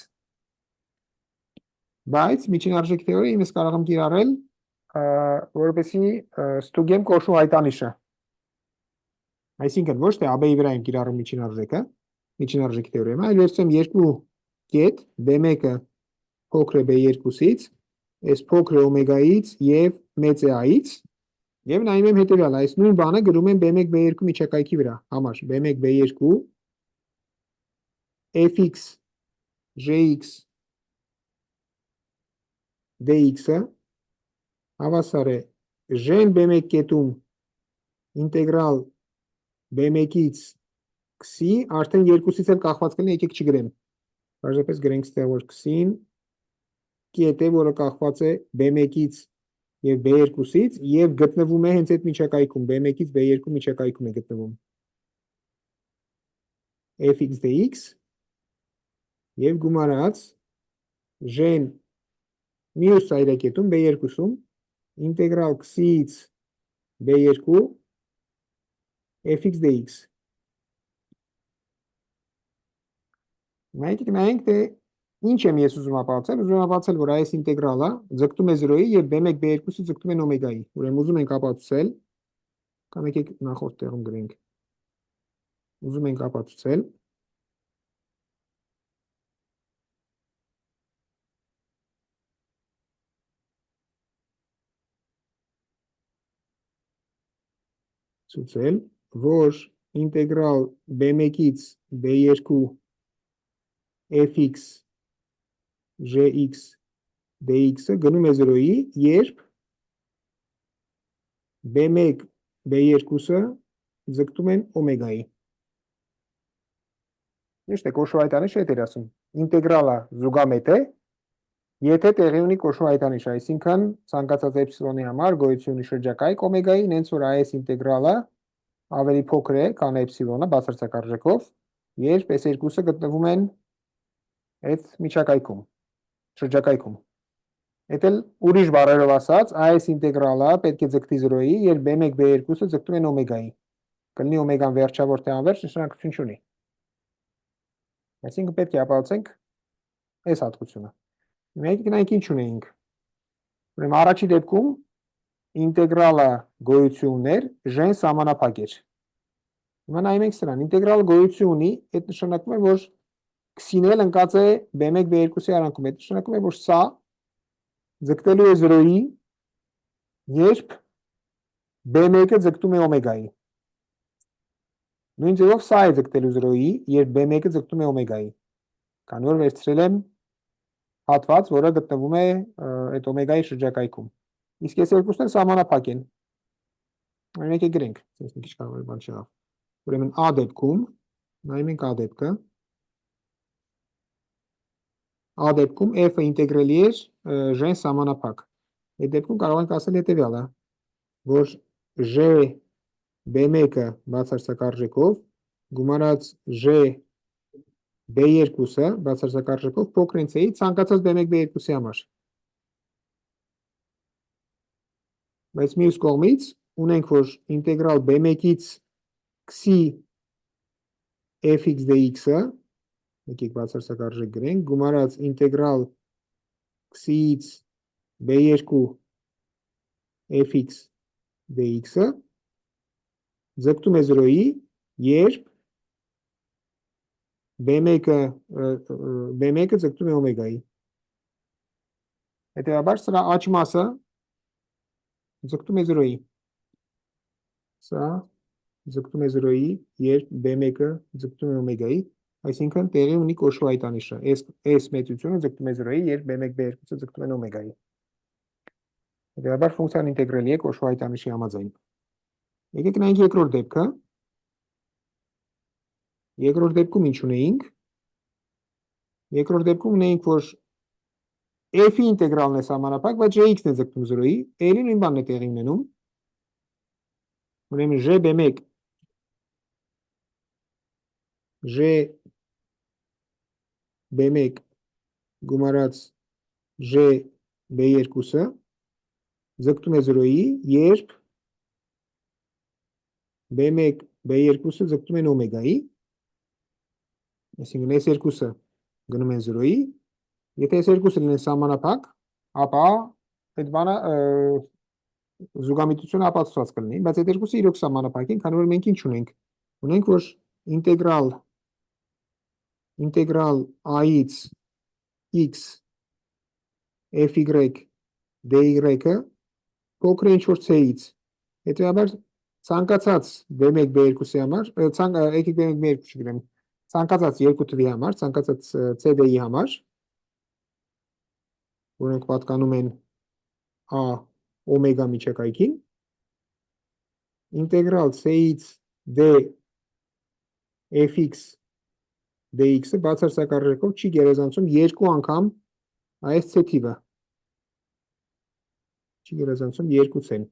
Speaker 1: Բայց միջին արժեքի թեորեմը ես կարող եմ կիրառել, որովհետեւ ստուգեմ կոշու հայտանիշը։ Այսինքն ոչ թե AB-ի վրա եմ կիրառում միջին արժեքի թեորեմը, այլ վերցրեմ երկու կետ, B1-ը փոքր է B2-ից, այս փոքր է օմեգայից եւ մեծ է A-ից, եւ նայում եմ հետեւյալը, այս նույն բանը գրում եմ B1 B2 միջակայքի վրա, համար B1 B2 fx jx dx-ը հավասար է j-ն B1 կետում ինտեգրալ B1-ից քսի, արդեն 2-ից էլ կախված կլինի, եկեք չգրեմ։ Պարզապես գրենք ստեղ, որ քսին կետ է, որը կախված է B1-ից եւ B2-ից եւ գտնվում է հենց այդ միջակայքում, B1-ից B2 միջակայքում է գտնվում։ fx dx եւ գումարած j-ն մյուս ծայրակետում B2-ում ինտեգրալ քսից B2 fx dx։ Նայենք, թե ինչ եմ ես ուզում ապացուցել, որ այս ինտեգրալը ձգտում է 0-ի եւ B1 B2-ը ձգտում են օմեգայի։ Ուրեմն ուզում ենք ապացուցել, կամ եկեք նախորդ տեղում գրենք։ ուզում ենք ապացուցել, ցուցել, որ ինտեգրալ b1-ից b2 fx gx dx-ը գնում է 0-ի, երբ b1 b2-ը ձգտում են օմեգայի։ Ճիշտ է, կոշու հայտանիշը հետ էր ասում։ Ինտեգրալը զուգամետ է, եթե տեղի ունի կոշու հայտանիշ, այսինքն ցանկացած էպսիլոնի համար գոյություն ունի շրջակայք օմեգայի, նենց որ այս ինտեգրալը ավելի փոքր է, քան էպսիլոնը բացարձակ արժեքով, երբ այս երկուսը գտնվում են այդ միջակայքում, շրջակայքում։ Էդ էլ ուրիշ բառերով ասած, այս ինտեգրալը պետք է ձգտի 0-ի, երբ b1 b2-ը ձգտում են օմեգայի։ Կլինի օմեգան վերջավոր թե անվերջ, նշանակություն չունի։ Այսինքն պետք է ապացուցենք այս հատկությունը։ Մենք գնանք ինչ ունեինք։ Ուրեմն առաջի դեպքում ինտեգրալը գոյություն ուներ, ժ-ն սահմանափակ էր։ Հիմա նայում ենք սրան, ինտեգրալը գոյություն ունի, այդ նշանակում է, որ քսին էլ ընկած է b1 b2-ի արանքում, այդ նշանակում է, որ սա ձգտելու է 0-ի, երբ b1-ը ձգտում է օմեգայի։ Նույն ձևով սա է ձգտելու 0-ի, երբ b1-ը ձգտում է օմեգայի։ Քանի որ վերցրել եմ հատված, որը գտնվում է այդ օմեգայի շրջակայքում։ Իսկ այս երկուսն էլ սահմանափակ են։ Եկեք գրենք, այսպես մի քիչ կարող է բան չեղավ։ Ուրեմն A դեպքում, նայում ենք A դեպքը։ A դեպքում f-ը ինտեգրելի է ժ-ն սահմանափակ։ Այդ դեպքում կարող ենք ասել հետևյալը, որ ժ b1-ը բացարձակ արժեքով գումարած ժ b2-ը բացարձակ արժեքով փոքր են c-ի ցանկացած b1 b2-ի համար։ Բայց մյուս կողմից ունենք, որ ինտեգրալ b1-ից քսի fx dx-ը, եկեք բացարձակ արժեք գրենք, գումարած ինտեգրալ քսիից b2 fx dx-ը ձգտում է 0-ի, երբ b1-ը ձգտում է օմեգայի։ Հետևաբար սրա աջ մասը ձգտում է 0-ի։ Սա ձգտում է 0-ի, երբ b1-ը ձգտում է օմեգայի, այսինքն տեղի ունի կոշու հայտանիշը։ S մեծությունը ձգտում է 0-ի, երբ b1 b2-ը ձգտում են օմեգայի։ Հետևաբար ֆունկցիան ինտեգրելի է կոշու հայտանիշի համաձայն։ Եկեք նայենք երկրորդ դեպքը։ Երկրորդ դեպքում ինչ ունեինք։ Երկրորդ դեպքում ունեինք, որ f-ի ինտեգրալն է սահմանափակ, բայց gx-ն է ձգտում 0-ի, էլի նույն բանն է տեղի ունենում։ Ուրեմն g b1 g b1 գումարած g b2-ը ձգտում է 0-ի, երբ b1 b2-ը ձգտում են օմեգայի, այսինքն այս երկուսը գնում են 0-ի, եթե այս երկուսը լինեն սահմանափակ, ապա այդ բանը զուգամիտությունը ապացուցված կլինի, բայց այդ երկուսը իրոք սահմանափակ են, քանի որ մենք ինչ ունենք։ Ունենք, որ ինտեգրալ a-ից x fy dy-ը փոքր է ինչ-որ c-ից։ Հետևաբար ցանկացած b1 b2-ի համար, եկեք b1 b2 չգրեմ, ցանկացած երկու թվի համար, ցանկացած CD-ի համար, որոնք պատկանում են A օմեգա միջակայքին, ինտեգրալ C-ից D fx dx-ը բացարձակ արժեքով չի գերազանցում երկու անգամ այս C թիվը։ Չի գերազանցում 2c-ն։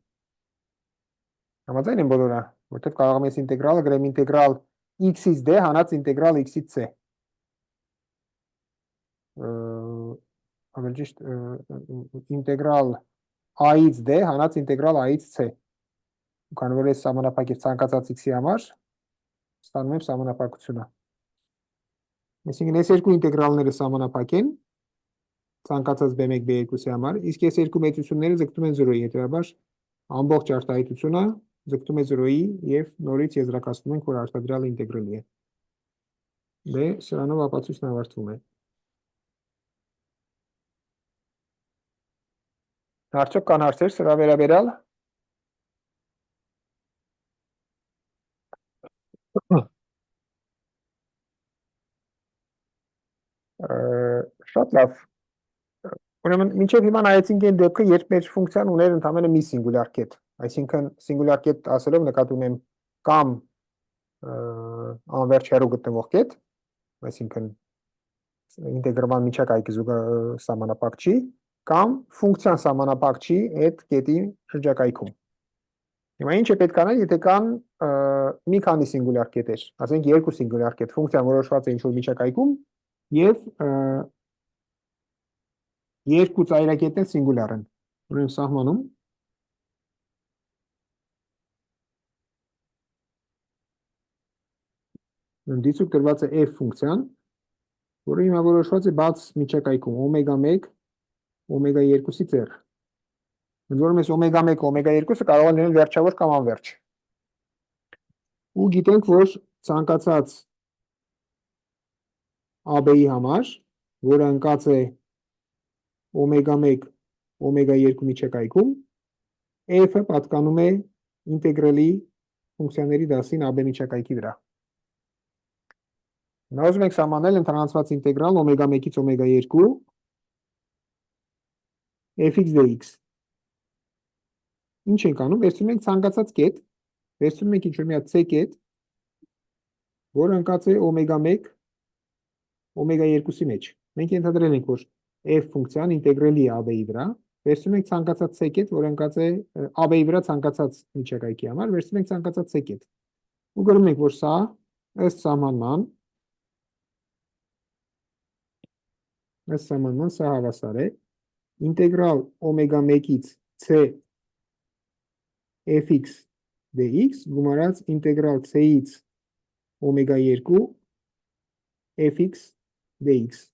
Speaker 1: Համաձայն են բոլորը, որտեղ կարող եմ այս ինտեգրալը գրեմ ինտեգրալ x-ից d հանած ինտեգրալ x-ից c։ Ավելի ճիշտ ինտեգրալ a-ից d հանած ինտեգրալ a-ից c։ Քանի որ այս սահմանափակ է ցանկացած x-ի համար, ստանում եմ սահմանափակությունը։ Այսինքն այս երկու ինտեգրալները սահմանափակ են ցանկացած b1 b2-ի համար, իսկ այս երկու մեծությունները ձգտում են 0-ի, հետևաբար ամբողջ արտահայտությունը ձգտում է 0-ի եւ նորից եզրակացնում ենք, որ արտադրյալը ինտեգրելի է։ Դե, սրանով ապացույցն ավարտվում է։ Արդյոք կան հարցեր սրա վերաբերյալ։ Շատ լավ։ Ուրեմն, մինչև հիմա նայեցինք այն դեպքը, երբ մեր ֆունկցիան ուներ ընդամենը մի սինգուլյար կետ, այսինքն սինգուլյար կետ ասելով նկատի ունեմ կամ անվերջ հեռու գտնվող կետ, այսինքն ինտեգրման միջակայքի սահմանափակ չի, կամ ֆունկցիան սահմանափակ չի այդ կետի շրջակայքում։ Հիմա ինչ է պետք անել, եթե կան մի քանի սինգուլյար կետեր, ասենք երկու սինգուլյար կետ, ֆունկցիան որոշված է ինչ-որ միջակայքում եւ երկու ծայրակետներ սինգուլյար են։ Ուրեմն սահմանում դիցուկ տրված է f ֆունկցիան, որը հիմա որոշված է բաց միջակայքում օմեգա 1 օմեգա 2-ից r։ Ընդ որում այս օմեգա 1 օմեգա 2-ը կարող է լինել վերջավոր կամ անվերջ։ Ու գիտենք, որ ցանկացած AB-ի համար, որը ընկած է օմեգա 1 օմեգա 2 միջակայքում, f-ը պատկանում է ինտեգրալի ֆունկցիաների դասին AB միջակայքի վրա։ Նա ուզում ենք սահմանել ընդհանրացված ինտեգրալ օմեգա 1-ից օմեգա 2 fx dx։ Ինչ ենք անում, վերցնում ենք ցանկացած կետ, վերցնում ենք ինչ-որ մի հատ c կետ, որը ընկած է օմեգա 1 օմեգա 2-ի մեջ։ Մենք ենթադրել ենք, որ f ֆունկցիան ինտեգրելի է AB-ի վրա, վերցնում ենք ցանկացած c կետ, որը ընկած է AB-ի վրա ցանկացած միջակայքի համար, վերցնում ենք ցանկացած c կետ։ Ու գրում ենք, որ սա ըստ սահմանման սա հավասար է ինտեգրալ օմեգա 1-ից c fx dx գումարած ինտեգրալ c-ից օմեգա 2 fx dx։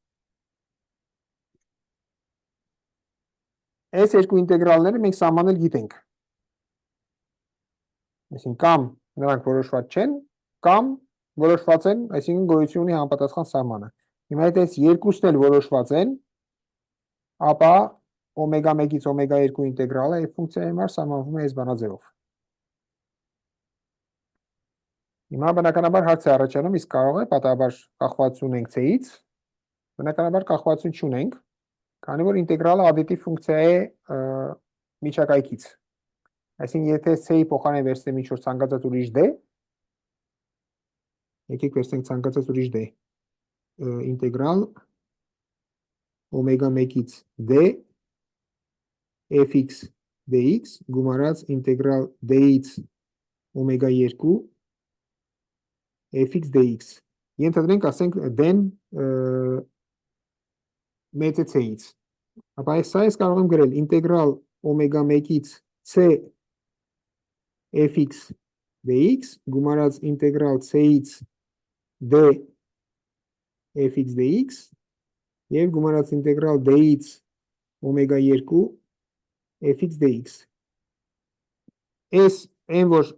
Speaker 1: Այս երկու ինտեգրալները մենք սահմանել գիտենք։ Այսինքն կամ նրանք որոշված չեն, կամ որոշված են, այսինքն գոյություն ունի համապատասխան սահմանը։ Հիմա եթե այս երկուսն էլ որոշված են, ապա օմեգա 1-ից օմեգա 2 ինտեգրալը այս ֆունկցիայի համար սահմանվում է այս բանաձևով։ Հիմա բնականաբար հարց է առաջանում, իսկ կարող է պատահաբար կախվածություն ունենք c-ից, բնականաբար կախվածություն չունենք, քանի որ ինտեգրալը additiv ֆունկցիա է միջակայքից։ Այսինքն եթե c-ի փոխարեն վերցնեմ ինչ-որ ցանկացած ուրիշ d, եկեք վերցնենք ցանկացած ուրիշ d, ինտեգրալ օմեգա 1-ից d fx dx գումարած ինտեգրալ d-ից օմեգա 2 fx dx։ Ենթադրենք, ասենք d-ն մեծ է c-ից։ Ապա սա ես կարող եմ գրել ինտեգրալ օմեգա 1-ից c fx dx գումարած ինտեգրալ c-ից d fx dx եւ գումարած ինտեգրալ d-ից օմեգա 2 fx dx։ Այս այն որ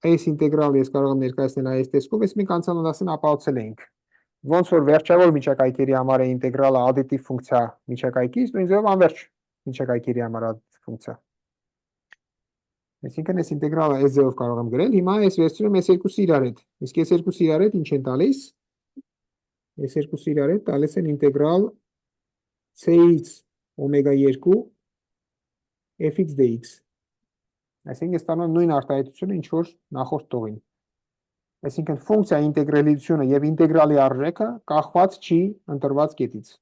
Speaker 1: այս ինտեգրալը ես կարող եմ ներկայացնել այս տեսքով, ես մենք անցյալ դասին ապահովել էինք։ Ոնց որ վերջավոր միջակայքերի համար է ինտեգրալը additiv ֆունկցիա միջակայքից, նույն ձևով անվերջ միջակայքերի համար additiv ֆունկցիա։ Այսինքն այս ինտեգրալը այս ձևով կարող եմ գրել, հիմա ես վերցնում եմ այս երկուսը իրար հետ։ Իսկ այս երկուսը իրար հետ ինչ են տալիս։ Այս երկուսը իրար հետ տալիս են ինտեգրալ c-ից օմեգա 2 fx dx։ Այսինքն ստանում եմ նույն արտահայտությունը, ինչ որ նախորդ տողին։ Այսինքն ֆունկցիա ինտեգրելիությունը եւ ինտեգրալի արժեքը կախված չի ընտրված կետից։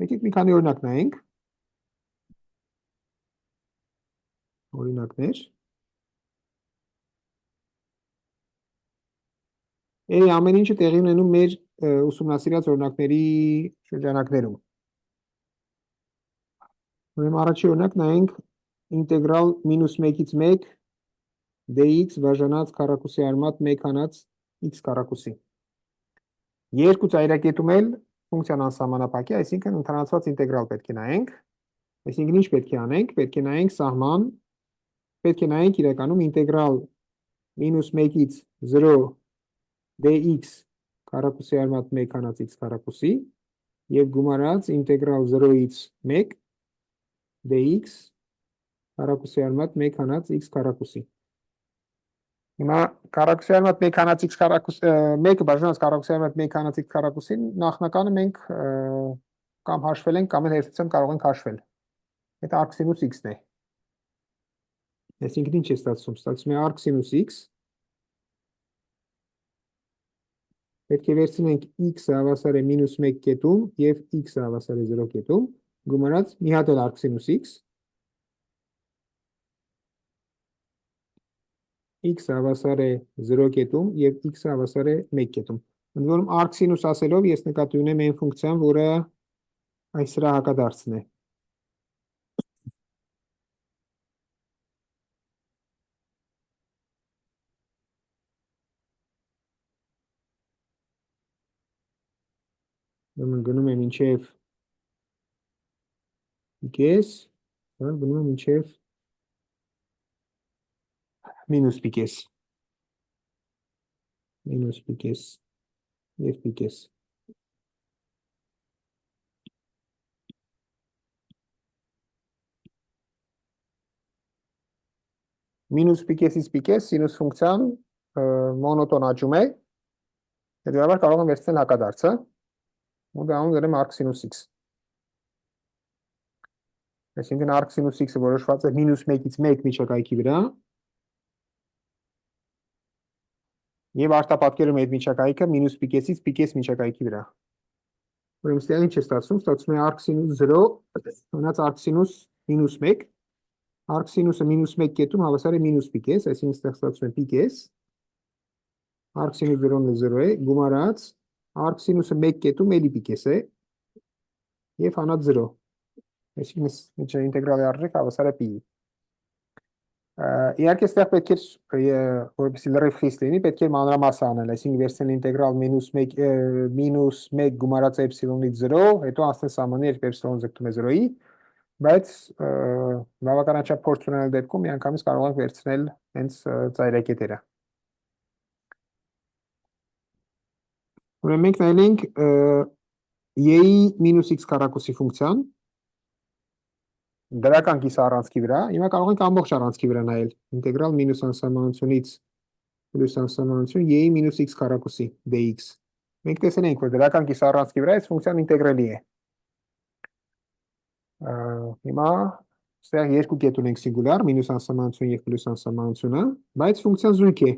Speaker 1: Եկեք մի քանի օրինակ նայենք։ Օրինակներ։ Ամեն ինչը տեղի ունենում մեր ուսումնասիրած օրինակների շրջանակներում։ Ուրեմն առաջի օրինակ նայենք ինտեգրալ -1-ից 1 dx բաժանած քառակուսի արմատ 1 հանած x քառակուսի։ Երկու ծայրակետում էլ ֆունկցիան անսահմանափակ է, այսինքն ընդհանրացված ինտեգրալ պետք է նայենք, Այսինքն ինչ պետք է անենք, պետք է նայենք սահման, պետք է նայենք իրականում ինտեգրալ -1-ից 0 dx քառակուսի արմատ 1 հանած x քառակուսի եւ գումարած ինտեգրալ 0-ից 1 dx քառակուսի արմատ 1 հանած x քառակուսի։ Հիմա քառակուսի արմատ 1 հանած x քառակուսի 1-ը բաժանած քառակուսի արմատ 1 հանած x քառակուսին նախնականը մենք կամ հաշվել ենք կամ էլ հերթությամբ կարող ենք հաշվել։ Այդ arc sinus x-ն է։ Այսինքն ինչ է ստացվում։ Ստացվում է arc sinus x պետք է վերցնենք x-ը հավասար է -1 կետում եւ x-ը հավասար է 0 կետում, գումարած մի հատ էլ arc sinus x, x-ը հավասար է 0 կետում եւ x-ը հավասար է 1 կետում։ Ընդ որում arc sinus ասելով ես նկատի ունեմ այն ֆունկցիան, որը այս սրա հակադարձն է։ Գնում եմ մինչև պիկես, գնում եմ մինչև մինուս պիկես և պիկես։ Մինուս պիկեսից պիկես սինուս ֆունկցիան մոնոտոն աճում է, հետևաբար կարող եմ վերցնել հակադարձը, ու դա անում arc sinus x։ Այսինքն arc sinus x-ը որոշված է -1-ից 1 միջակայքի վրա, եւ արտապատկերում այդ միջակայքը մինուս պիկեսից պիկես միջակայքի վրա։ Ուրեմն ստեղ ինչ է ստացվում, ստացվում է arc sinus 0, ունած arc sinus -1, arc sinus-ը -1 կետում հավասար է մինուս պիկես, այսինքն ստեղ ստացվում է պիկես, arc sinus 0-ն 0 է, գումարած arc sinus-ը 1 կետում էլի պիկես է, եւ հանած 0, այսինքն ինտեգրալի արժեքը հավասար է pi-ի։ Իհարկե ստեղ պետք է, որպեսզի լրիվ խիստ լինի, պետք է մանրամասը անել, այսինքն վերցնել ինտեգրալ -1 գումարած էպսիլոնից 0, հետո անցնել սահմանի, երբ էպսիլոն ձգտում է 0-ի, բայց բավականաչափ փորձ ունենալու դեպքում միանգամից կարող ենք վերցնել հենց ծայրակետերը։ Ուրեմն մենք նայել ենք y-ի -x քառակուսի ֆունկցիան դրական կիսը առանցքի վրա, հիմա կարող ենք ամբողջ առանցքի վրա նայել, ինտեգրալ մինուս անսահմանությունից պլյուս անսահմանություն y-ի -x քառակուսի dx։ Մենք տեսել ենք, որ դրական կիսը առանցքի վրա այս ֆունկցիան ինտեգրելի է։ Հիմա ստեղ երկու կետ ունենք սինգուլյար, մինուս անսահմանություն եւ պլյուս անսահմանությունը, բայց ֆունկցիան զույգ է։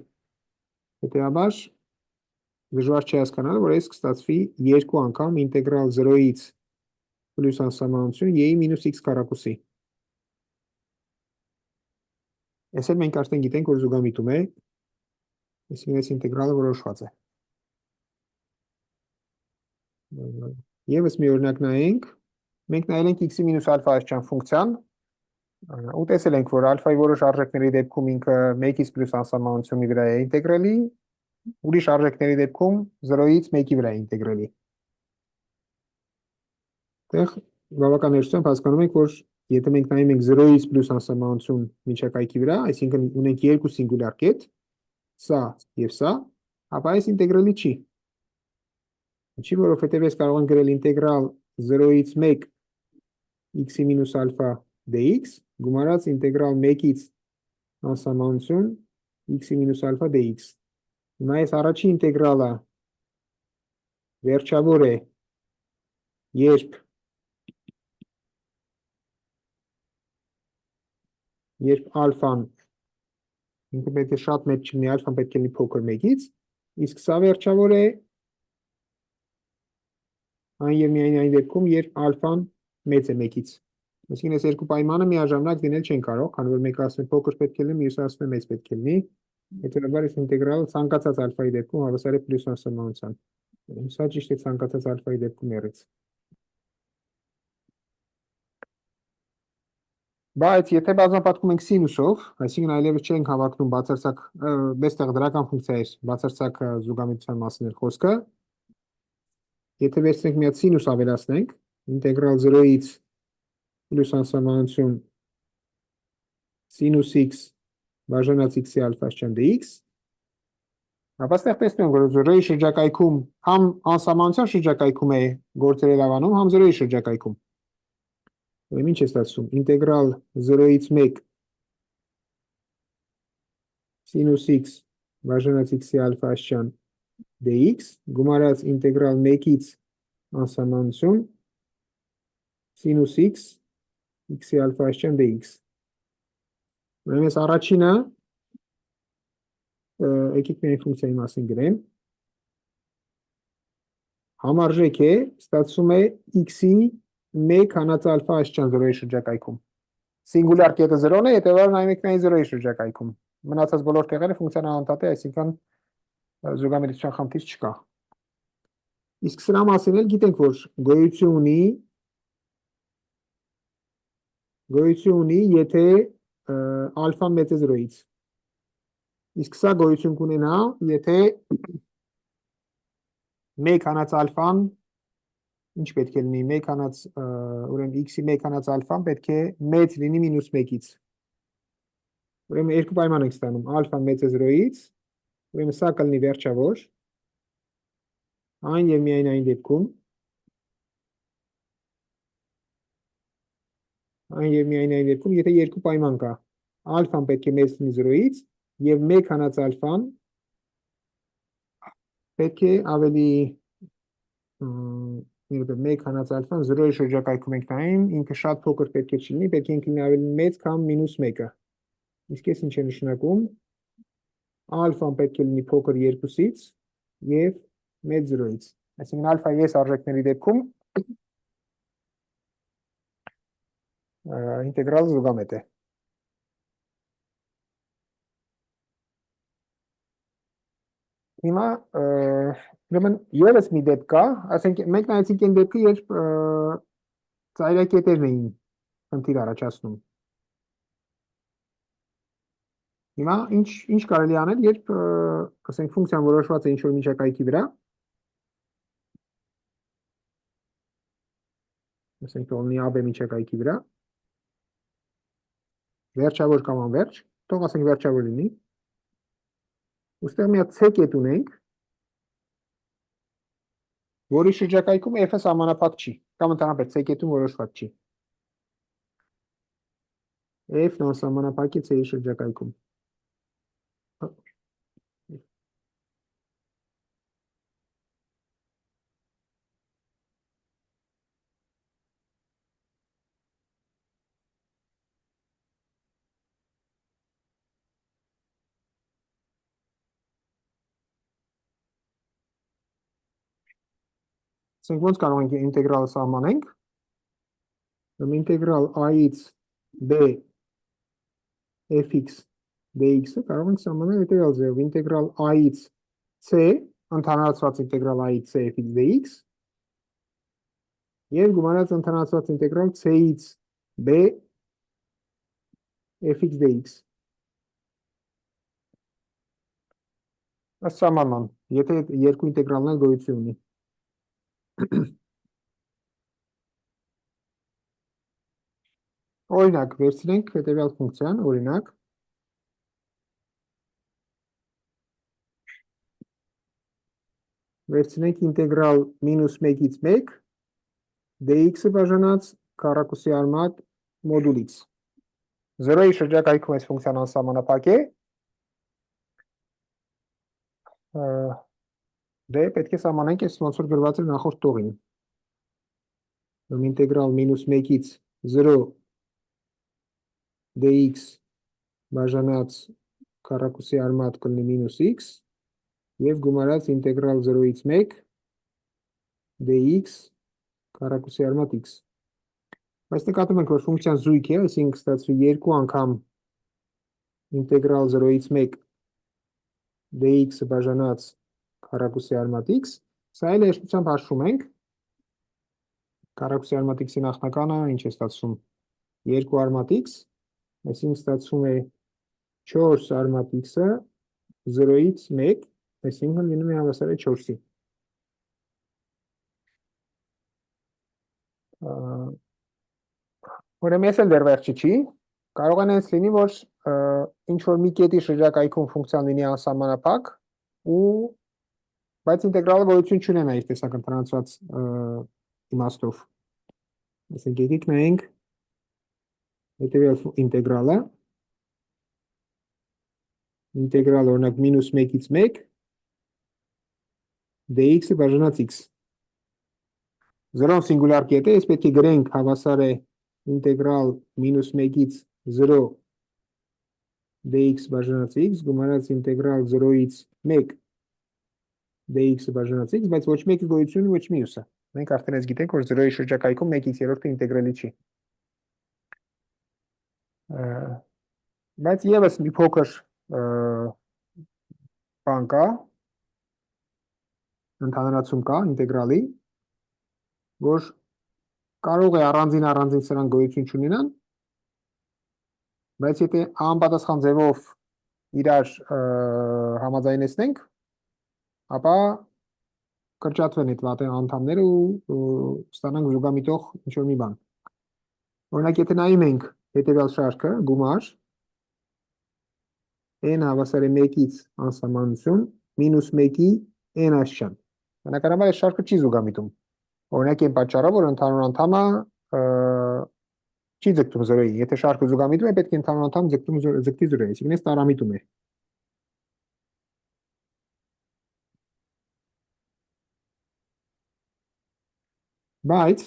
Speaker 1: Հետևաբար դժվար չի հասկանալ, որ այս կստացվի երկու անգամ ինտեգրալ 0-ից պլյուս անսահմանություն y-ի -x քառակուսի։ Այս էլ մենք արդեն գիտենք, որ զուգամիտում է, այսինքն այս ինտեգրալը որոշված է։ Եվս մի օրինակ նայենք, մենք նայել ենք x-ի մինուս ալֆա այսչան ֆունկցիան, ու տեսել ենք, որ ալֆայի որոշ արժեքների դեպքում ինքը 1-ից պլյուս անսահմանությունի վրա է ինտեգրելի, ուրիշ արժեքների դեպքում 0-ից 1-ի վրա է ինտեգրելի։ Այդտեղ բավական հեշտությամբ հասկանում ենք, որ եթե մենք նայում ենք 0-ից պլյուս անսահմանություն միջակայքի վրա, այսինքն ունենք երկու սինգուլյար կետ, սա եւ սա, ապա այս ինտեգրելի չի։ Ինչի, որովհետև ես կարող եմ գրել ինտեգրալ 0-ից 1 x-ի մինուս ալֆա dx, գումարած ինտեգրալ 1-ից անսահմանություն x-ի մինուս ալֆա dx։ Հիմա այս առաջի ինտեգրալը վերջավոր է, երբ ալֆան, ինքը պետք է շատ մեծ չլինի, ալֆան պետք է լինի փոքր 1-ից, իսկ սա վերջավոր է այն եւ միայն այն դեպքում, երբ ալֆան մեծ է 1-ից։ Այսինքն այս երկու պայմանը միաժամանակ լինել չեն կարող, քանի որ մեկը ասում է փոքր պետք է լինի, մյուսը ասում է մեծ պետք է լինի։ Հետևաբար այս ինտեգրալը ցանկացած ալֆայի դեպքում հավասար է պլյուս անսահմանության։ Սա ճիշտ է ցանկացած ալֆայի դեպքում եղից։ Բայց եթե բազմապատկում ենք սինուսով, այսինքն այլևս չենք հավակնում բացարձակ, այստեղ դրական ֆունկցիա է, բացարձակ զուգամիտության մասին է խոսքը։ Եթե վերցնենք մի հատ սինուս ավելացնենք, ինտեգրալ 0-ից պլյուս անսահմանություն սինուս x բաժանած x-ի ալֆա աստիճան dx, ապա ստեղ տեսնում ենք, որ 0-ի շրջակայքում համ անսահմանության շրջակայքում է գործերը լավանում, համ 0-ի շրջակայքում։ Ուրեմն ինչ է ստացվում, ինտեգրալ 0-ից 1 սինուս x բաժանած x-ի ալֆա աստիճան dx, գումարած ինտեգրալ 1-ից անսահմանություն սինուս x x-ի ալֆա աստիճան dx։ Ուրեմն այս առաջինը եկեք միայն ֆունկցիայի մասին գրեմ, համարժեք է, ստացվում է x-ի 1 հանած ալֆա աստիճան 0-ի շրջակայքում։ Սինգուլյար կետը 0-ն է, հետևաբար նայում եք միայն 0-ի շրջակայքում։ Մնացած բոլոր տեղերը ֆունկցիան անընդհատ է, այսինքն զուգամետության խնդիր չկա։ Իսկ սրա մասին էլ գիտենք, որ գոյություն ունի, եթե ալֆան մեծ է 0-ից։ Իսկ սա գոյություն կունենա, եթե 1 հանած ալֆան, ինչ պետք է լինի, 1 հանած, ուրեմն x-ի 1 հանած ալֆան պետք է մեծ լինի մինուս 1-ից։ Ուրեմն երկու պայման ենք ստանում, ալֆան մեծ է 0-ից, ուրեմն սա կլինի վերջավոր, այն և միայն այն դեպքում, եթե երկու պայման կա, ալֆան պետք է մեծ լինի 0-ից, և 1 հանած ալֆան պետք է ավելի 1 հանած ալֆան 0-ի շրջակայքում ենք նայում, ինքը շատ փոքր պետք է չլինի, պետք է ինքը լինի ավելի մեծ, քան մինուս 1-ը։ Իսկ ես ինչ է նշանակում, ալֆան պետք է լինի փոքր 2-ից և մեծ 0-ից։ Այսինքն ալֆա ես արժեքների դեպքում ինտեգրալը զուգամետ է։ Հիմա ուրեմն ևս մի դեպք կա, ասենք մենք նայեցինք այն դեպքը, երբ ծայրակետերն էին խնդիր առաջացնում։ Հիմա ինչ կարելի անել, երբ ասենք ֆունկցիան որոշված է ինչ-որ միջակայքի վրա, ասենք թողնի AB միջակայքի վրա, վերջավոր կամ անվերջ, թող ասենք վերջավոր լինի, ուստեղ մի հատ C կետ ունենք, որի շրջակայքում F-ը սահմանափակ չի, կամ ընդհանրապես C կետում որոշված չի։ F-ն անսահմանափակ է C-ի շրջակայքում։ Ասենք ոնց կարող ենք ինտեգրալը սահմանենք, ինտեգրալ a-ից b fx dx-ը կարող ենք սահմանել հետևյալ ձևով, ինտեգրալ a-ից c, ընդհանրացված ինտեգրալ a-ից c fx dx, և գումարած ընդհանրացված ինտեգրալ c-ից b fx dx։ Ըստ սահմանման, եթե երկու ինտեգրալն էլ գոյություն ունի։ Օրինակ, վերցնենք հետևյալ ֆունկցիան, օրինակ, վերցնենք ինտեգրալ մինուս 1-ից 1 dx-ը բաժանած քառակուսի արմատ մոդուլ x։ 0-ի շրջակայքում այս ֆունկցիան անսահմանափակ է, դե պետք է սահմանենք այս ոնց որ գրված էր նախորդ տողին։ Ինտեգրալ մինուս 1-ից 0 dx բաժանած քառակուսի արմատ կլինի մինուս x և գումարած ինտեգրալ 0-ից 1 dx քառակուսի արմատ x։ Բայց նկատում ենք, որ ֆունկցիան զույգ է, այսինքն ստացվի երկու անգամ ինտեգրալ 0-ից 1 dx-ը բաժանած քառակուսի արմատ x, սա էլ հեշտությամբ հաշվում ենք, քառակուսի արմատ x-ի նախնականը ինչ է ստացվում, 2 արմատ x, այսինքն ստացվում է 4 արմատ x-ը 0-ից 1, այսինքն լինում է հավասար է 4-ի։ Ուրեմն ես էլ դեռ վերջի չի, կարող են հենց լինի, որ ինչ որ մի կետի շրջակայքում ֆունկցիան լինի անսահմանափակ ու բայց ինտեգրալը գոյություն չունենա իր տեսական տրансված իմաստով։ Այսինքն եկեք նայենք հետևյալ ինտեգրալը։ Ինտեգրալ օրինակ -1-ից 1 dx-ը բաժանած x։ 0-ն սինգուլյար կետ է, ես պետք է գրենք հավասար է ինտեգրալ -1-ից 0 dx բաժանած x գումարած ինտեգրալ 0-ից 1 dx-ը բաժանած x, բայց ոչ մեկը գոյություն ունի, ոչ մյուսը։ Մենք արդեն ես գիտենք, որ 0-ի շրջակայքում 1x3-ը ինտեգրալի չի։ Բայց եւս մի փոքր բան կա, ընդհանրացում կա ինտեգրալի, որ կարող է առանձին սրանք գոյություն չունենան, բայց եթե անպատասխան ձևով իրար համաձայնեցնենք, ապա կրճատվեն այդ վատե անդամները ու ստանանք զուգամիտող ինչ-որ մի բան։ Օրինակ, եթե նայում ենք հետևյալ շարքը, գումար, n հավասար է 1-ից անսահմանություն, -1-ի n աշճան։ Բնականաբար այս շարքը չի զուգամիտում։ Օրինակ, այն պատճառով, որ ընդհանուր անդամը չի ձգտում 0-ի։ Եթե շարքը զուգամիտում է, պետք է ընդհանուր անդամ ձգտի 0-ի, այսինքն այս տարամիտում է։ Բայց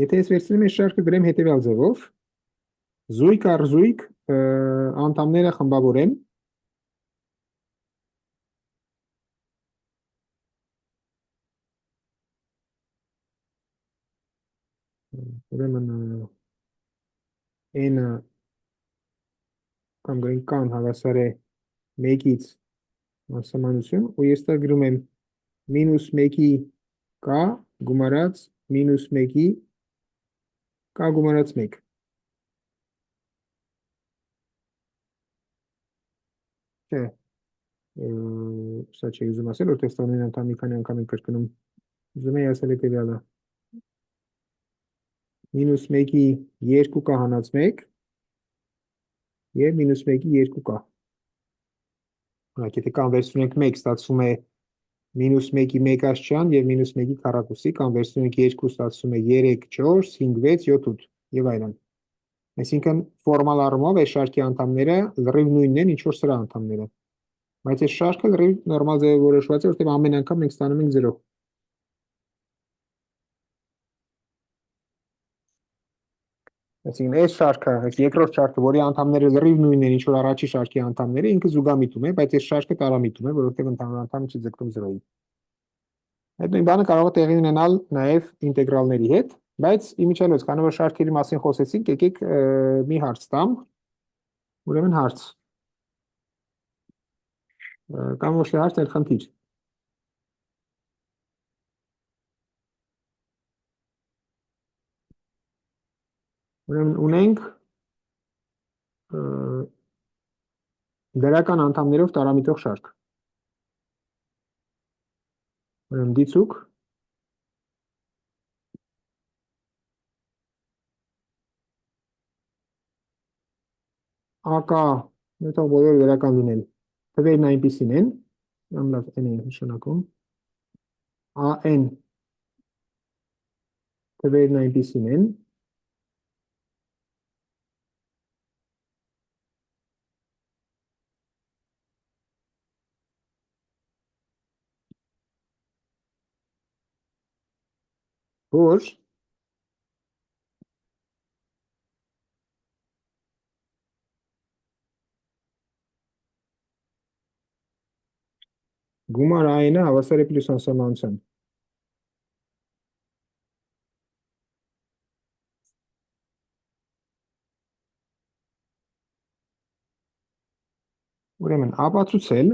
Speaker 1: եթե ես վերցնեմ այս շարքը գրեմ հետևյալ ձևով, զույգ առ զույգ անդամները խմբավորեմ, ուրեմն n-ը կամ գրենք կան հավասար է 1-ից անսահմանություն ու ես դա գրում եմ -1-ի k գումարած -1-ի k գումարած 1։ Չէ, սա չի ուզում ասել, որ տեստանային անդամ մի քանի անգամ եմ կրկնում, ուզում եմ ասել հետևյալը, -1-ի 2k հանած 1 և -1-ի 2k։ Օրինակ, եթե կան վերցնենք 1, ստացվում է -1-ի 1 աշճան և -1-ի քառակուսի, կամ վերցնում ենք 2, ստացվում է 3, 4, 5, 6, 7, 8 և այլն։ Այսինքն ֆորմալ առումով այս շարքի անդամները լրիվ նույնն են, ինչ որ սրա անդամները։ Բայց այս շարքը լրիվ նորմալ ձևով որոշված է, որտեղ ամեն անգամ մենք ստանում ենք 0։ Այսինքն այս շարքը, այս երկրորդ շարքը, որի անդամները լրիվ նույնն են, ինչ որ առաջի շարքի անդամները, ինքը զուգամիտում է, բայց այս շարքը տարամիտում է, որովհետև ընդհանուր անդամը չի ձգտում 0-ի։ Այդ նույն բանը կարող է տեղի ունենալ նաև ինտեգրալների հետ, բայց իմիջիայլոց, քանի որ շարքերի մասին խոսեցինք, եկեք մի հարց տամ, ուրեմն հարց, կամ ոչ թե հարց, այլ խնդիր։ Ուրեմն ունենք դրական անդամներով տարամիտող շարք։ Ուրեմն դիցուք AK, նույնիսկ բոլորը դրական լինեն, թվերն այնպիսին են, լավ n է նշանակում, AN թվերն այնպիսին են, որ գումար այն-ը հավասար է պլյուս անսահմանության։ Ուրեմն ապացուցել,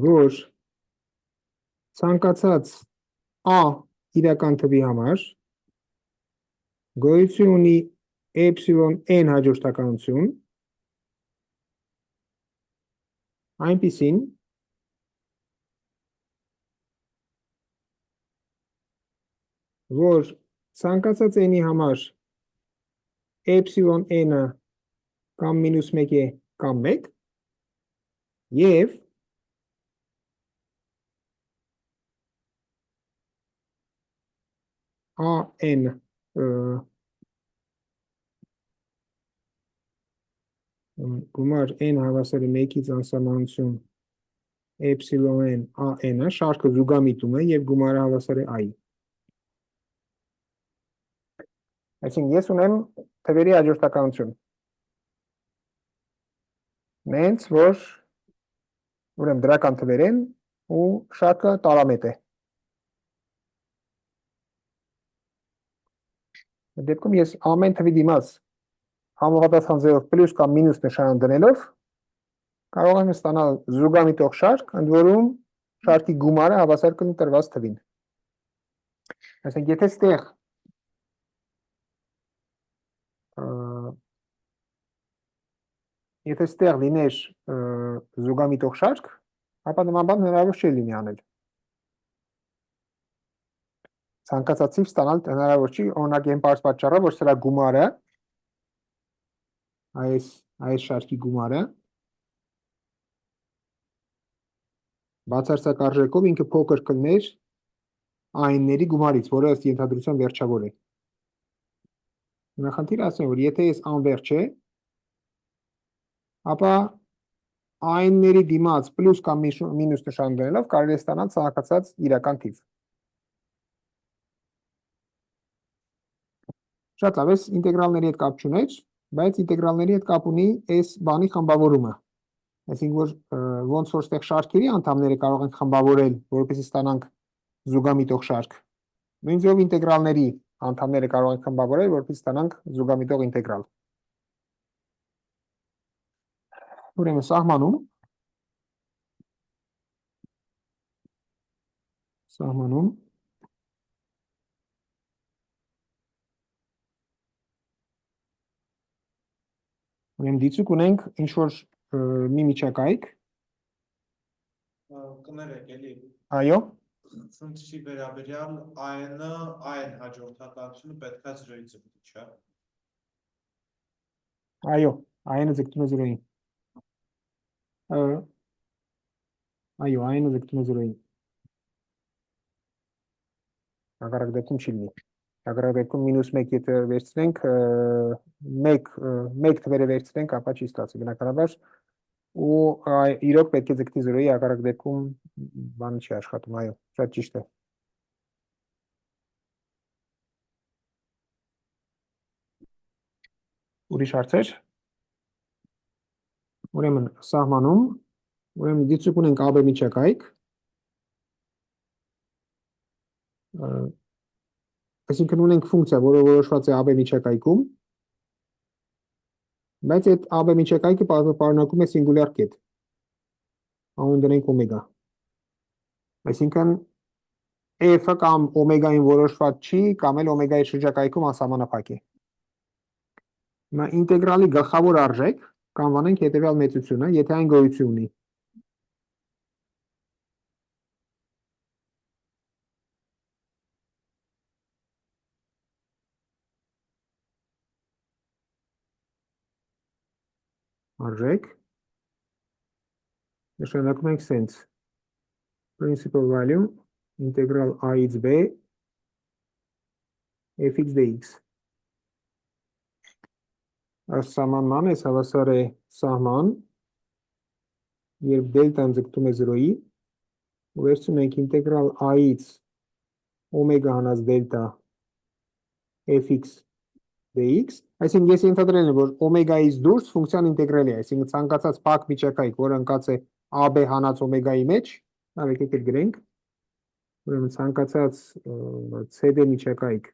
Speaker 1: որ ցանկացած A իրական թվի համար գոյություն ունի n հաջորդականություն, այնպիսին, որ ցանկացած n-ի համար էպսիլոն n-ը կամ -1 է կամ 1 եւ an գումար n հավասար է 1-ից անսահմանություն էպսիլոն n an-ը շարքը զուգամիտում է եւ գումարը հավասար է i-ի։ Այսինքն ես ունեմ թվերի հաջորդականություն։ Նենց որ ուրեմն դրական թվեր են ու շարքը տարամետ է։ Այդ դեպքում ես ամեն թվի դիմաց համապատասխան ձևով պլյուս կամ մինուս նշան դնելով կարող եմ ստանալ զուգամիտող շարք, ընդ որում շարքի գումարը հավասար կլինի տրված թվին։ Այսինքն եթե ստեղ լիներ զուգամիտող շարք, ապա նման բան հնարավոր չէ լինի անել։ Ցանկացած ցիվ ստանալ հնարավոր չի, օրինակ այն պարզ պատճառով, որ սրա գումարը այս շարքի գումարը բացարձակ արժեքով ինքը փոքր կլներ այն-ների գումարից, որը ըստ ենթադրության վերջավոր է։ Նախնդիրը ասեմ, որ եթե այս անվերջ է, ապա այն-ների դիմաց պլյուս կամ մինուս նշան դնելով կարելի է ստանալ ցանկացած իրական թիվ։ Շատ լավ, այս ինտեգրալների հետ կապ չուներ, բայց ինտեգրալների հետ կապ ունի այս բանի խմբավորումը։ Այսինքն որ ոնց որ ստեղ շարքերի անդամները կարող ենք խմբավորել, որպեսզի ստանանք զուգամիտող շարք։ Նույն ձևով ինտեգրալների անդամները կարող ենք խմբավորել, որպեսզի ստանանք զուգամիտող ինտեգրալ։ Ուրեմն սահմանում ուրեմն դիցուկ ունենք ինչ-որ մի միջակայք։
Speaker 2: Կներեք էլի։
Speaker 1: Այո։
Speaker 2: Ֆունկցիի վերաբերյալ այն հաջորդականությունը պետք է 0-ից ձգտի, չէ՞։
Speaker 1: Այո, այն-ը ձգտում է 0-ին։ Այո, այն-ը ձգտում է 0-ին։ Հակառակ դեպքում չի լինի։ Հակառակ դեպքում -1 եթե վերցնենք, 1 թվերը վերցնենք, ապա չի ստացի բնականաբար, ու իրոք պետք է ձգտի 0-ի, հակառակ դեպքում բանը չի աշխատում, այո, շատ ճիշտ է։ Ուրիշ հարցեր։ Ուրեմն սահմանում, ուրեմն դիցուկ ունենք AB միջակայք, այսինքն ունենք ֆունկցիա, որը որոշված է AB միջակայքում, բայց այդ AB միջակայքը պարունակում է սինգուլյար կետ, անուն դնենք օմեգա։ Այսինքն f-ը կամ օմեգային որոշված չի, կամ էլ օմեգայի շրջակայքում անսահմանափակ է։ Հիմա ինտեգրալի գլխավոր արժեք կանվանենք հետևյալ մեծությունը, եթե այն գոյություն ունի։ Արժեք նշանակում ենք սենց principal value integral a-ից b f(x) dx։ Ըստ սահմանման այս հավասար է սահման, երբ դելտան ձգտում է 0-ի, վերցնում ենք ինտեգրալ a-ից օմեգա հանած դելտա f(x) dx, այսինքն ես ենթադրել եմ, որ օմեգայից դուրս ֆունկցիան ինտեգրել է, այսինքն ցանկացած փակ միջակայք, որը ընկած է AB հանած օմեգայի մեջ, եկեք գրենք, ուրեմն ցանկացած CD միջակայք,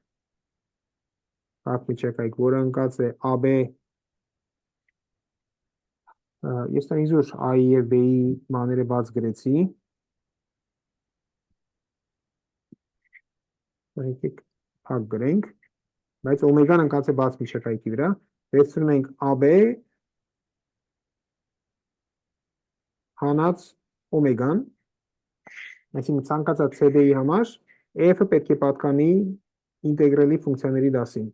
Speaker 1: փակ միջակայք, որը ընկած է AB, ես տանից որ A-ի և B-ի մաները բաց գրեցի, եկեք փակ գրենք, բայց օմեգան ընկած է բաց միջակայքի վրա, վերցնում ենք AB հանած օմեգան, այսինքն ցանկացած CD-ի համար F-ը պետք է պատկանի ինտեգրելի ֆունկցիաների դասին։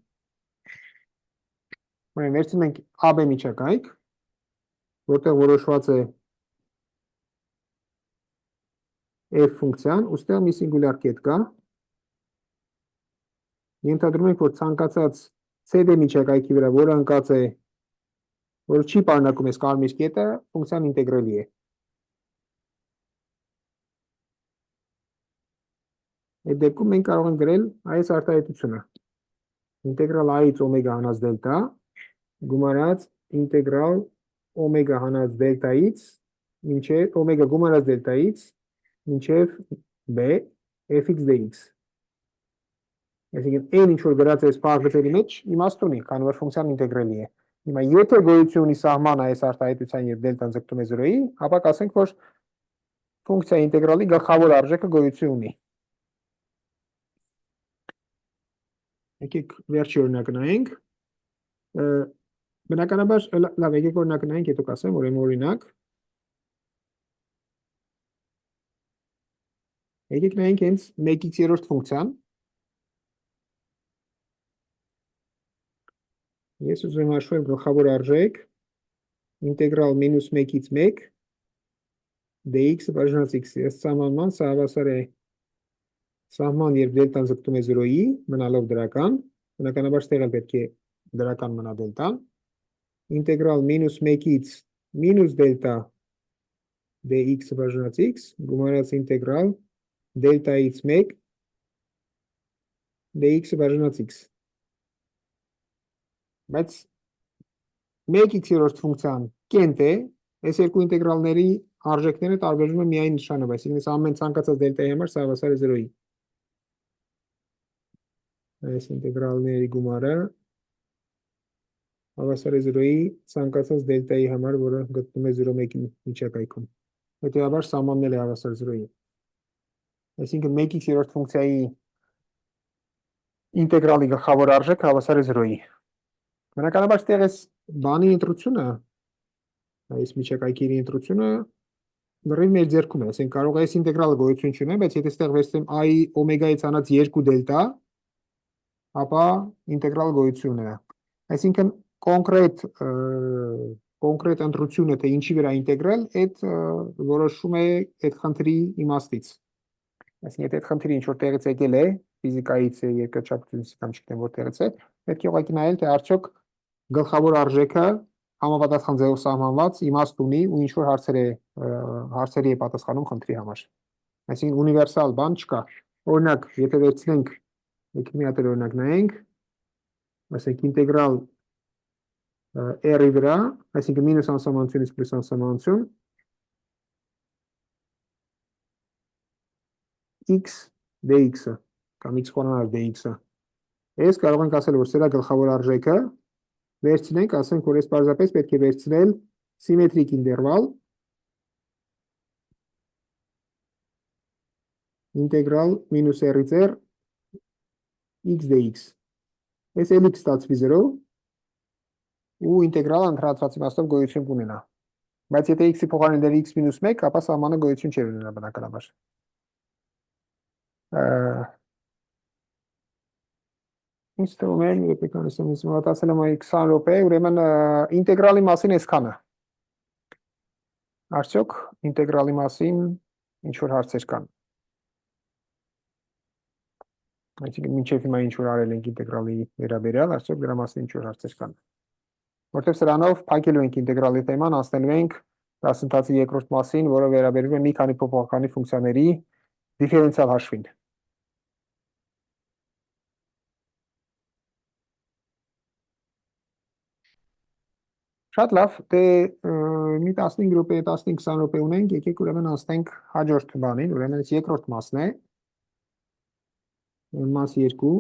Speaker 1: Ուրեմն վերցնում ենք AB միջակայք, որտեղ որոշված է f ֆունկցիան, ուստեղ մի սինգուլյար կետ կա։ Ենթադրում ենք, որ ցանկացած CD միջակայքի վրա, որը ընկած է, որը չի պարունակում այս կարմիր կետը, ֆունկցիան ինտեգրելի է։ Այդ դեպքում մենք կարող ենք գրել այս արտահայտությունը։ Ինտեգրալ i-ից օմեգա հանած դելտա գումարած ինտեգրալ օմեգա հանած դելտայից մինչև օմեգա գումարած դելտայից մինչև b fx dx։ Այսինքն n ինչ որ գրած է այս պարագծերի մեջ իմաստ ունի, քանի որ ֆունկցիան ինտեգրելի է։ Հիմա եթե գոյություն ունի սահման այս արտահայտության եւ դելտան ձգտում է 0-ի, ապա կասենք, որ ֆունկցիա ինտեգրալի գլխավոր արժեքը գոյություն ունի։ Եկեք վերջի օրինակը նայենք։ Բնականաբար լավ, եկեք օրինակը նայենք, հետո կասեմ, ուրեմն օրինակ։ Եկեք նայենք հենց 1x-րդ ֆունկցիան։ Ես ուզում եմ հաշվել գլխավոր արժեք ինտեգրալ մինուս 1-ից 1 dx բաժանած x-ի։ Այս սահմանման սա հավասար է սահման, երբ դելտան ձգտում է 0-ի, մնալով դրական, բնականաբար ստեղ էլ պետք է դրական մնա դելտան, ինտեգրալ մինուս 1-ից մինուս դելտա dx բաժանած x, գումարած ինտեգրալ դելտայից 1 dx բաժանած x։ Բայց 1x-րդ ֆունկցիան կենտ է, այս երկու ինտեգրալների արժեքները տարբերվում են միայն նշանով, այսինքն ամեն ցանկացած դելտայի համար սա հավասար է 0-ի։ Այս ինտեգրալների գումարը հավասար է 0-ի ցանկացած դելտայի համար, որը գտնվում է 0-1-ի միջակայքում։ Հետևաբար սահմանն էլ է հավասար 0-ի։ Այսինքն 1x-րդ ֆունկցիայի ինտեգրալի գլխավոր արժեքը հավասար է 0-ի։ Բնականաբար ստեղ այս բանի ընտրությունը, այս միջակայքի ընտրությունը լրիվ մեր ձեռքում է, ասենք կարող է այս ինտեգրալը գոյություն չունի, բայց եթե ստեղ վերցնեմ i օմեգայից հանած 2 դելտա, ապա ինտեգրալ գոյություն ունենա։ Այսինքն կոնկրետ ընտրությունը, թե ինչի վրա ինտեգրել, այդ որոշում է այդ խնդրի իմաստից։ Այսինքն եթե այդ խնդիրը ինչ որ տեղից եկել է, ֆիզիկայից է, երկրաչափությունից կամ չգիտեմ որտեղից է, պետք է ուղղակի նայել, թե արդյոք գլխավոր արժեքը համապատասխան ձևով սահմանված իմաստ ունի ու ինչ որ հարցերի է պատասխանում խնդրի համար։ Այսինքն ունիվերսալ բան չկա։ Օրինակ, եթե վերցնենք, եկեք մի հատ օրինակ նայենք, ասենք ինտեգրալ r-ի վրա, այսինքն մինուս անսահմանությունից պլյուս անսահմանություն, x dx-ը կամ x խորանալ dx-ը։ Այս կարող ենք ասել, որ սրա գլխավոր արժեքը վերցնենք, ասենք, որ այս պարզապես պետք է վերցնել սիմետրիկ ինտերվալ ինտեգրալ մինուս r-ից r x dx։ Այս էլ x ստացվի 0 ու ինտեգրալը ընդհանրացված իմաստով գոյություն կունենա։ Բայց եթե x-ի փոխարեն դեր x մինուս 1, ապա սահմանը գոյություն չի ունենա բնականաբար։ Ինչ թվում է, եթե կանեմ, ես մտածել եմ 20 րոպե, ուրեմն ինտեգրալի մասին այսքանը։ Արդյոք ինտեգրալի մասին ինչ որ հարցեր կան։ Այսինքն մինչև հիմա ինչ որ արել ենք ինտեգրալի վերաբերյալ, արդյոք դրա մասին ինչ որ հարցեր կան։ Որտեղ սրանով փակելու ենք ինտեգրալի թեման, անցնելու ենք դասընթացի երկրորդ մասին, որը վերաբերում է մի քանի փոփոխականի ֆունկցիաների դիֆերենցիալ հաշվին։ Շատ լավ, դե մի 15 րոպե, 15-20 րոպե ունենք, եկեք ուրեմն անցնենք հաջորդ բանին, ուրեմն այս երկրորդ մասն է։ Մաս 2։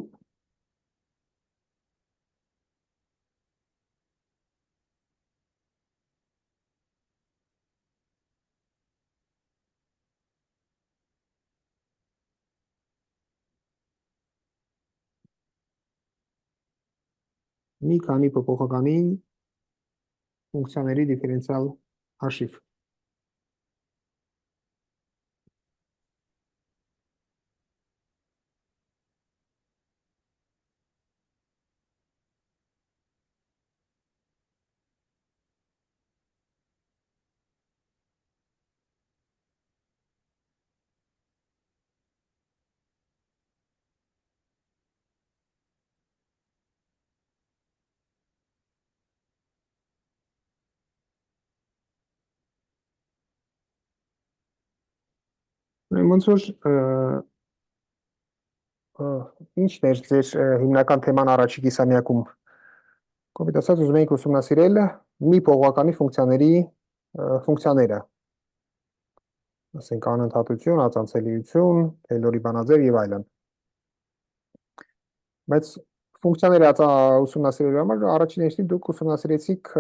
Speaker 1: Մի քանի փոփոխականի ֆունկցիաների դիֆերենցիալ հաշիվ։ Ոնց որ ինչն էր ձեր հիմնական թեման առաջի կիսամյակում։ Կոպիտ ասած ուզում էինք ուսումնասիրել մի փողականի ֆունկցիաների ֆունկցիաները։ Ասենք անընդհատություն, ածանցելիություն, Թեյլորի բանաձև եւ այլն։ Բայց ֆունկցիաները ուսումնասիրելու համար առաջին հերթին դուք ուսումնասիրեցիք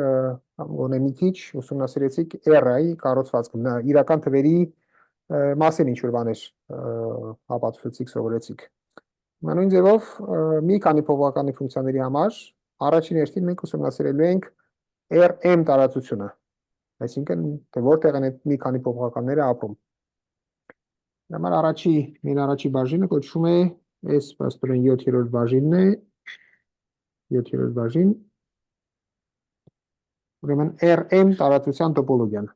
Speaker 1: գոնե մի քիչ ուսումնասիրեցիք R-ի կառուցվածքը, իրական թվերի մասին ինչ որ բաներ ապացուցեցիք, սովորեցիք։ Նույն ձևով մի քանի փողականի ֆունկցիաների համար առաջին հերթին մենք ուսումնասիրելու ենք Rm տարածությունը, այսինքն թե որտեղ են այդ մի քանի փողականները ապրում։ Համար մեր առաջի բաժինը կոչվում է S պաստորեն 7-րդ բաժինն է, 7-րդ բաժին, ուրեմն Rm տարածության տոպոլոգիան։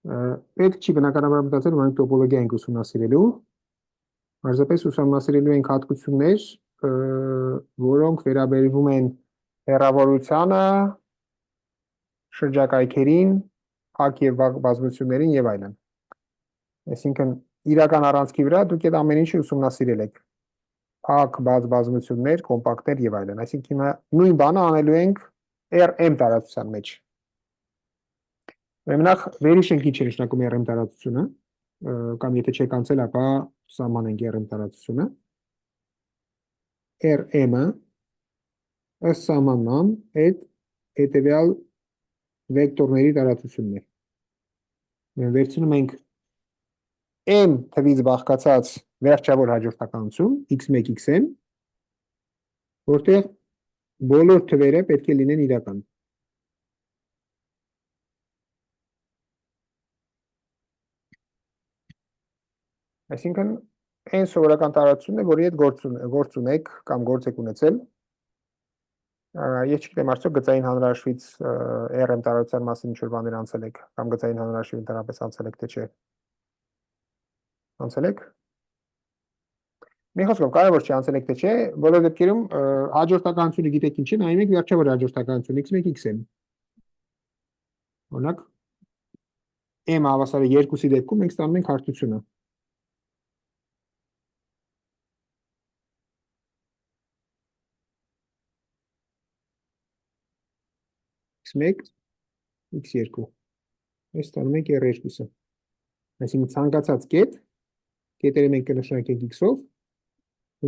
Speaker 1: Պետք չի բնականաբար մտածել, որ մենք տոպոլոգիա ենք ուսումնասիրելու, մարզապես ուսումնասիրելու ենք հատկություններ, որոնք վերաբերվում են հեռավորությանը, շրջակայքերին, փակ եւ վառ բազմություններին եւ այլն։ Այսինքն իրական առանցքի վրա դուք այդ ամեն ինչը ուսումնասիրել եք։ Փակ, բաց բազմություններ, կոմպակտներ եւ այլն։ Այսինքն հիմա նույն բանը անելու ենք Rm տարածության մեջ։ Նախ վերհիշենք ինչ է նշանակում Rm տարածությունը, կամ եթե չեք անցել, ապա սահմանենք Rm տարածությունը։ Rm-ը ըստ սահմանման այդ հետևյալ վեկտորների տարածությունն է։ Մենք վերցնում ենք m թվից բաղկացած վերջավոր հաջորդականություն x1, xn, որտեղ բոլոր թվերը պետք է լինեն իրական։ Այսինքն այն սովորական տարածությունն է, որի հետ գործ ունեք կամ գործ եք ունեցել։ Ես չգիտեմ, արդյոք գծային հանրահաշվից Rm տարածության մասին ինչ-որ բաներ անցել եք, կամ գծային հանրահաշվի ընդհանրապես անցել եք, թե չէ։ Անցել եք։ Մի խոսքով կարևոր չի անցել եք, թե չէ, բոլոր դեպքերում հաջորդականությունը գիտեք ինչ է, նայում եք վերջավոր հաջորդականություն x1, xn։ Օրինակ m հավասար է 2-ի դեպքում մենք ստանում ենք հարթությունը։ x1, x2։ Այս ստանում ենք R2-ը։ Այսինքն ցանկացած կետերը մենք կնշանակենք x-ով,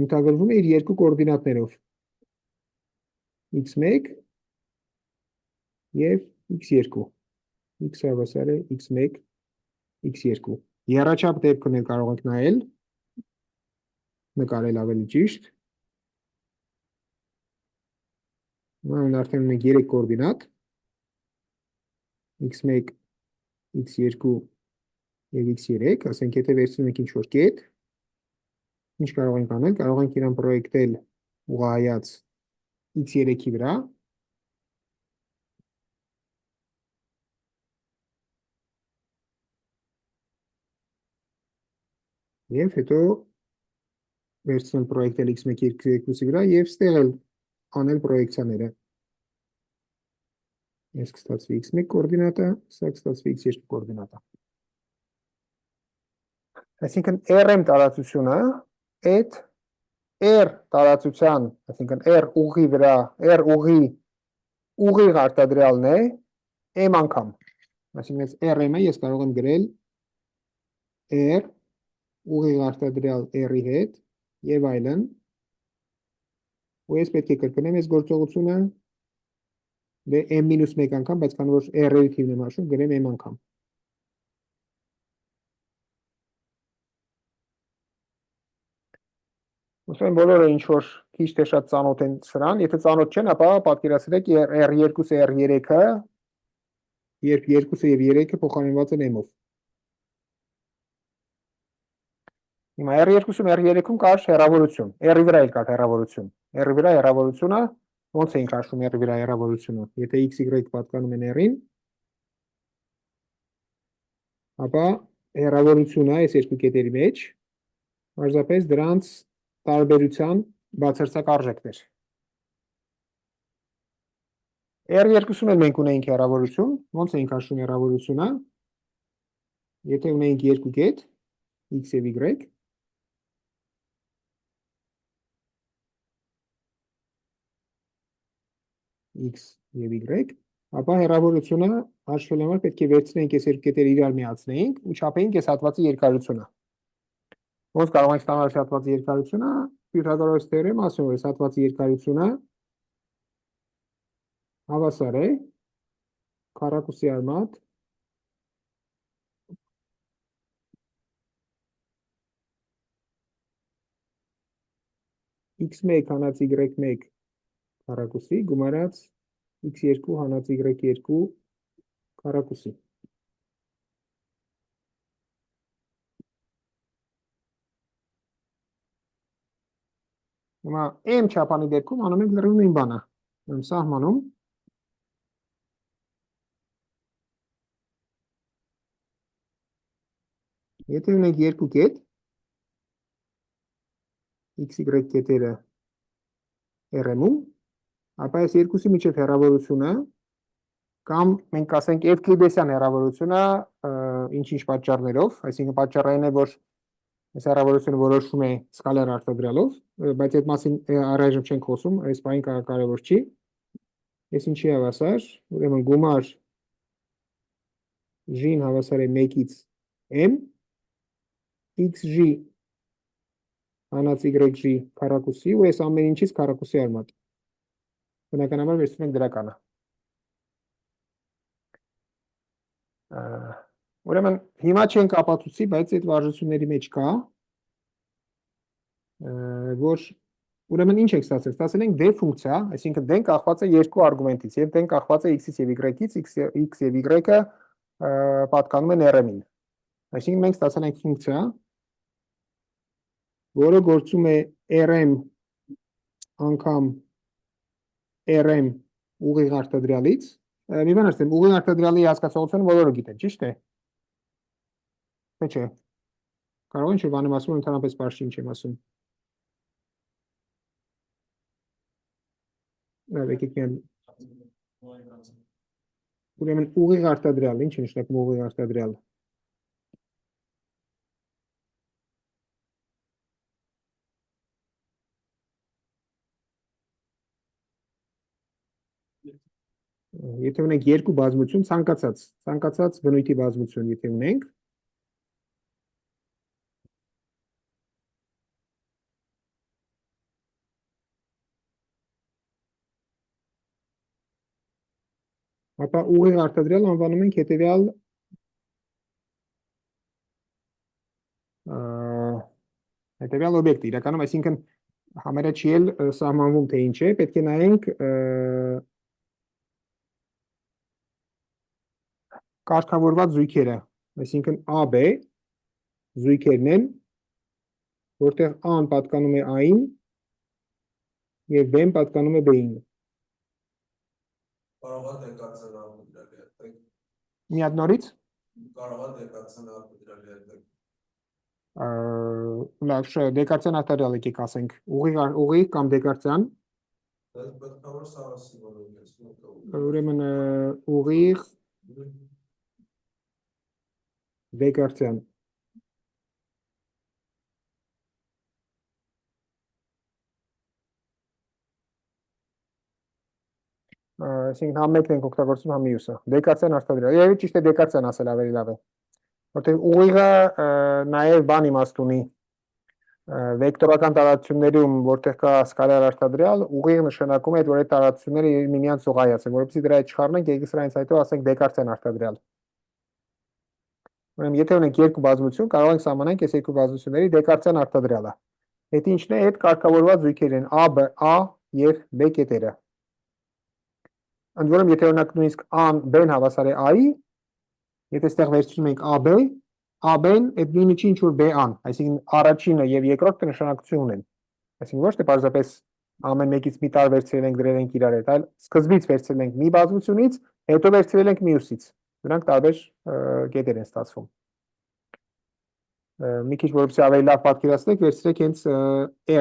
Speaker 1: ընդհանրվում է իր երկու կոորդինատներով x1 եւ x2։ X հավասար է x1, x2։ Եռաչափ դեպքն էլ կարող եք նկարել ավելի ճիշտ։ Արդեն ունենք 3 կոորդինատ x1, x2 եւ x3, ասենք եթե վերցնում ենք ինչ-որ կետ, ինչ կարող ենք անել, կարող ենք իրան պրոյեկտել ուղղահայաց x3-ի վրա, եւ հետո վերցնել պրոյեկտել x1, x2-ի վրա եւ ստեղ էլ անել պրոյեկցիաները։ Ես կստացվի x1 կոորդինատը, սա կստացվի x2 կոորդինատը։ Այսինքն Rm տարածությունը այդ R տարածության, այսինքն R ուղի վրա, R ուղի ուղիղ արտադրյալն է m անգամ։ Այսինքն Rm-ը ես կարող եմ գրել R ուղիղ արտադրյալ R-ի հետ եւ այլն։ Ու ես պետք է կրկնեմ այս գործողությունը դե m-1 անգամ, բայց քանի որ R-ի թիվն եմ հաշվում, գրեմ m անգամ։ Ուսում բոլորը ինչ որ քիչ թե շատ ծանոթ են սրան, եթե ծանոթ չեն, ապա պատկերացրեք R2-ը R3-ը, երբ 2-ը եւ 3-ը փոխարինված են m-ով։ Հիմա R2-ում R3-ում կար հեռավորություն, R-ի վրա էլ կար հեռավորություն։ R-ի վրա հեռավորությունը ոնց ենք հաշվում R-ի վրա հեռավորությունը։ Եթե x, y պատկանում են R-ին, ապա հեռավորությունը այս երկու կետերի մեջ, պարզապես դրանց տարբերության բացարձակ արժեքներ։ R2-ում էլ մենք ունենք հեռավորություն, ոնց էինք հաշվում հեռավորությունը, եթե ունենք երկու կետ, x և y, x և y, ապա հեռավորությունը հաշվելու համար պետք է վերցնենք այս երկու կետերը իրար միացնեինք ու չափեինք այս հատվածի երկարությունը։ Ոնց կարող ենք ստանալ այս հատվածի երկարությունը, Պյութագորոս թեորեմը ասում է, որ այս հատվածի երկարությունը հավասար է քառակուսի արմատ x1 հանած y1 քառակուսի գումարած x2 հանած y2 քառակուսի։ Հիմա m չափանի դեպքում անում ենք լրիվ նույն բանը։ Սահմանում եթե ունենք երկու կետ, x-y կետերը RM-ում, ապա այս երկուսի միջև հեռավորությունը կամ մենք ասենք Էվկլիդեսյան հեռավորությունը ինչ-ինչ պատճառներով, այսինքն պատճառային է, որ այս հեռավորությունը որոշվում է սկալար արտադրյալով, բայց այդ մասին առայժմ չենք խոսում, այս բանը կարևոր չի։ Այս ինչի հավասար, ուրեմն գումար g-ն հավասար է 1-ից m, xg հանած yg քառակուսի ու այս ամեն ինչից քառակուսի արմատ։ Բնականաբար վերցնում ենք դրականը։ Ուրեմն հիմա չենք ապացուցի, բայց այդ վարժությունների մեջ կա, որ ուրեմն ինչ ենք ստացել։ Ստացել ենք d ֆունկցիա, այսինքն d-ն կախված է երկու արգումենտից, եւ d-ն կախված է x-ից եւ y-ից, x եւ y-ը պատկանում են RM-ին։ Այսինքն մենք ստացել ենք ֆունկցիա, որը գործում է RM անգամ RM ուղիղ արտադրյալից։ Մի բան ասեմ, ուղիղ արտադրյալի հասկացողությունը բոլորը գիտեն, ճիշտ է։ Թե չէ։ Կարող են բանեմ ասում, ընդհանրապես բարձ ինչ եմ ասում։ Ուրեմն ուղիղ արտադրյալ, ինչ է նշանակում ուղիղ արտադրյալ։ Եթե ունենք երկու բազմություն, ցանկացած բնույթի բազմություն, եթե ունենք, ապա ուղիղ արտադրյալ անվանում ենք հետևյալ օբյեկտը, իրականում, այսինքն համարյա չի էլ սահմանվում, թե ինչ է, պետք է նայենք կարգավորված զույգերը, այսինքն AB զույգերն են, որտեղ A-ն պատկանում է A-ին և B-ն պատկանում է B-ին։
Speaker 3: Կարող է դեկացել արտադրյալի հետ։
Speaker 1: Մի հատ նորից։
Speaker 3: Կարող է դեկացել արտադրյալի հետ։
Speaker 1: Լավ, դեկարցիան արտադրյալ եկեք ասենք, ուղիղ կամ դեկարցիան։
Speaker 3: Պետք է որ սարասի որոնք ես։
Speaker 1: Ուրեմն ուղիղ դեկարցիան։ Այսինքն համ մեկն ենք օգտագործում, համ մյուսը։ Դեկարցիան արտադրյալ։ Երևի ճիշտ է դեկարցիան ասել ավելի լավ է։ Որտեղ ուղիղը նաև բան իմաստ ունի վեկտորական տարածություններում, որտեղ կա սկալար արտադրյալ, ուղիղ նշանակում է, որ այդ տարածությունները միմյանց ուղղայացեն, որովհետեւ դրա հետ չխառնենք, եկեք սրանից հետո ասենք դեկարցիան արտադրյալ։ Ուրեմն եթե ունենք երկու բազմություն, կարող ենք սահմանենք այս երկու բազմությունների դեկարցիան արտադրյալը։ Այդ ինչն է, այդ կարգավորված զույգեր են A եւ B կետերը։ Ընդ որում, եթե օրինակ նույնիսկ A-ն B-ն հավասար է A-ի, եթե այստեղ վերցնում ենք AB, AB-ն այդ նույնը չի ինչ որ B-ան, այսինքն առաջինը եւ երկրորդը նշանակություն ունեն։ Այսինքն ոչ թե պարզապես ամեն մեկից մի տար վերցրել ենք դրել ենք իրար հետ, այլ սկզբից վերցրել ենք մի բազմությունից, հետո վերցրել ենք մյուսից։ Դրանք տարբեր կետեր են ստացվում։ մի քիչ որպեսզի ավելի լավ պատկերացնեք, վերցրեք հենց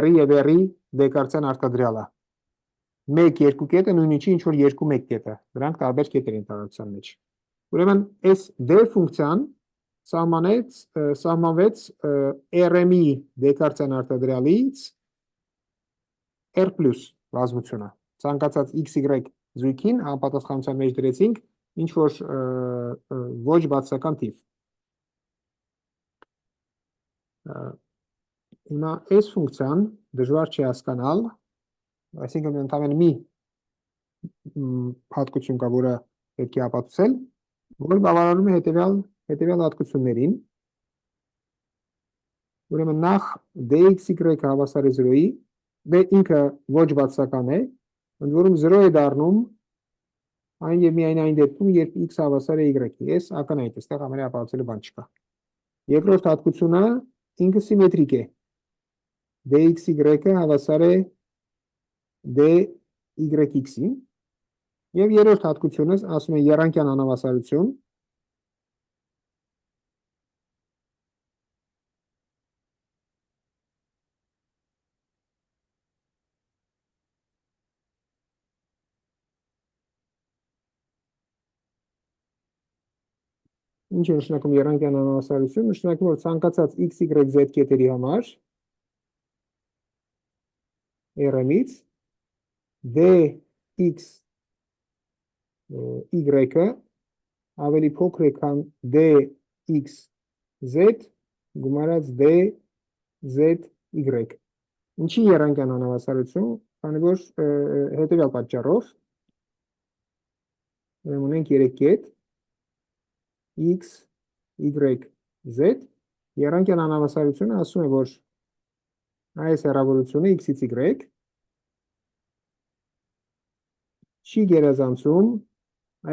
Speaker 1: R-ի եւ R-ի դեկարծյան արտադրյալը։ 1-2 կետը նույն ինչի ինչ որ 2-1 կետը։ Դրանք տարբեր կետեր են տարածության մեջ։ Ուրեմն այս D ֆունկցիան սահմանվեց RM-ի դեկարծյան արտադրյալից R+ բազմությունը։ Ցանկացած XY զույգին համապատասխանության մեջ դրեցինք ինչ որ ոչ բացասական թիվ։ Հիմա այս ֆունկցիան դժվար չի հասկանալ, այսինքն ընդհանրապես մի հատկություն կա, որը պետք է ապացուցել, որ բավարարում է հետևյալ հատկություններին։ Ուրեմն նախ dxy հավասար է 0-ի, դե ինքը ոչ բացասական է, ընդ որում 0 է դառնում այն եւ միայն այն դեպքում, երբ x հավասար է y-ի։ Այս ակնհայտ է, այստեղ ամենը ապացուցելու բան չկա։ Երկրորդ հատկությունը ինքը սիմետրիկ է։ dxy-ը հավասար է dy-x-ին։ Եվ երրորդ հատկությունը ասում է եռանկյան անհավասարություն։ Ինչ է նշանակում եռանկյան անհավասարություն, նշանակում որ ցանկացած x, y, z կետերի համար RM-ից dx y-ը ավելի փոքր է, քան dx z գումարած dz y։ Ինչի եռանկյան անհավասարություն, քանի որ հետևյալ պատճառով ունենք 3 կետ x, y, z, եռանկյան անհավասարությունը ասում է, որ այս հեռավորությունը x-ից y չի գերազանցում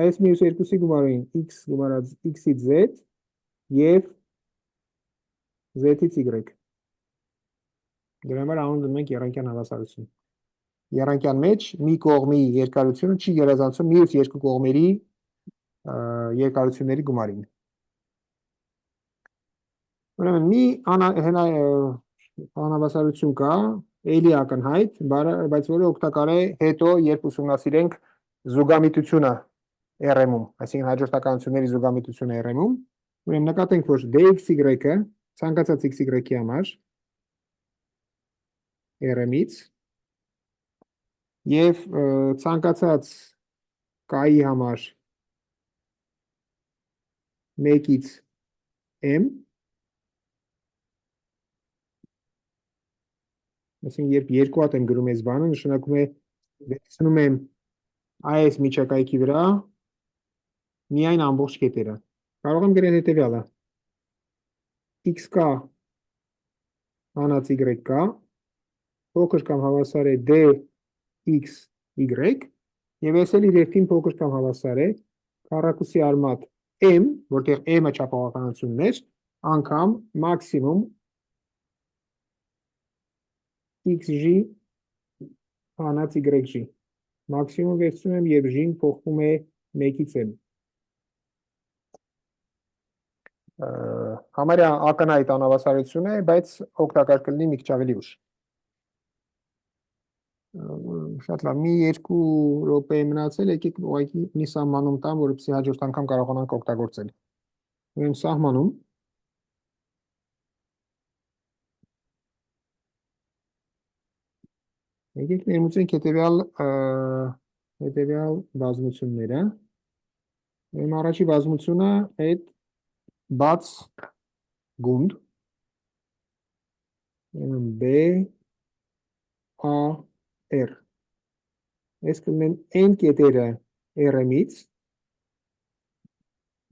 Speaker 1: այս մյուս երկուսի գումարին x գումարած x-ից z եւ z-ից y։ Դրա համար անուն դնում ենք եռանկյան հավասարություն։ Եռանկյան մեջ մի կողմի երկարությունը չի գերազանցում մյուս երկու կողմերի երկարությունների գումարին։ Ուրեմն մի անհավասարություն կա, էլի ակնհայտ, բայց որը օգտակար է հետո, երբ ուսումնասիրենք զուգամիտությունը RM-ում, այսինքն հաջորդականությունների զուգամիտությունը RM-ում, ուրեմն նկատենք, որ dxy-ը ցանկացած xy-ի համար RM-ից եւ ցանկացած k-ի համար 1-ից m, այսինքն երբ երկու հատ եմ գրում այս բանը, նշանակում է վերցնում եմ այս միջակայքի վրա միայն ամբողջ կետերը։ Կարող եմ գրել հետևյալը. xk հանած yk փոքր կամ հավասար է dxy եւ այս էլ իր երթին փոքր կամ հավասար է քառակուսի արմատ m, որտեղ m-ը չափողականությունն է, անգամ մաքսիմում xg հանած yg։ Մաքսիմում վերցնում եմ եւ g-ն փոխվում է 1-ից m։ Համարյա ակնհայտ անհավասարություն է, բայց օգտակար կլինի մի քիչ ավելի ուշ։ Շատ լավ, մի 2 րոպե մնացել, եկեք ուղղակի մի սահմանում տամ, որպեսզի հաջորդ անգամ կարողանանք օգտագործել։ Ուրեմն սահմանում եկեք ներմուծենք հետևյալ բազմությունները։ Ուրեմն առաջի բազմությունը այդ բաց գունդ B A R։ Այս կլինեն n կետերը RM-ից,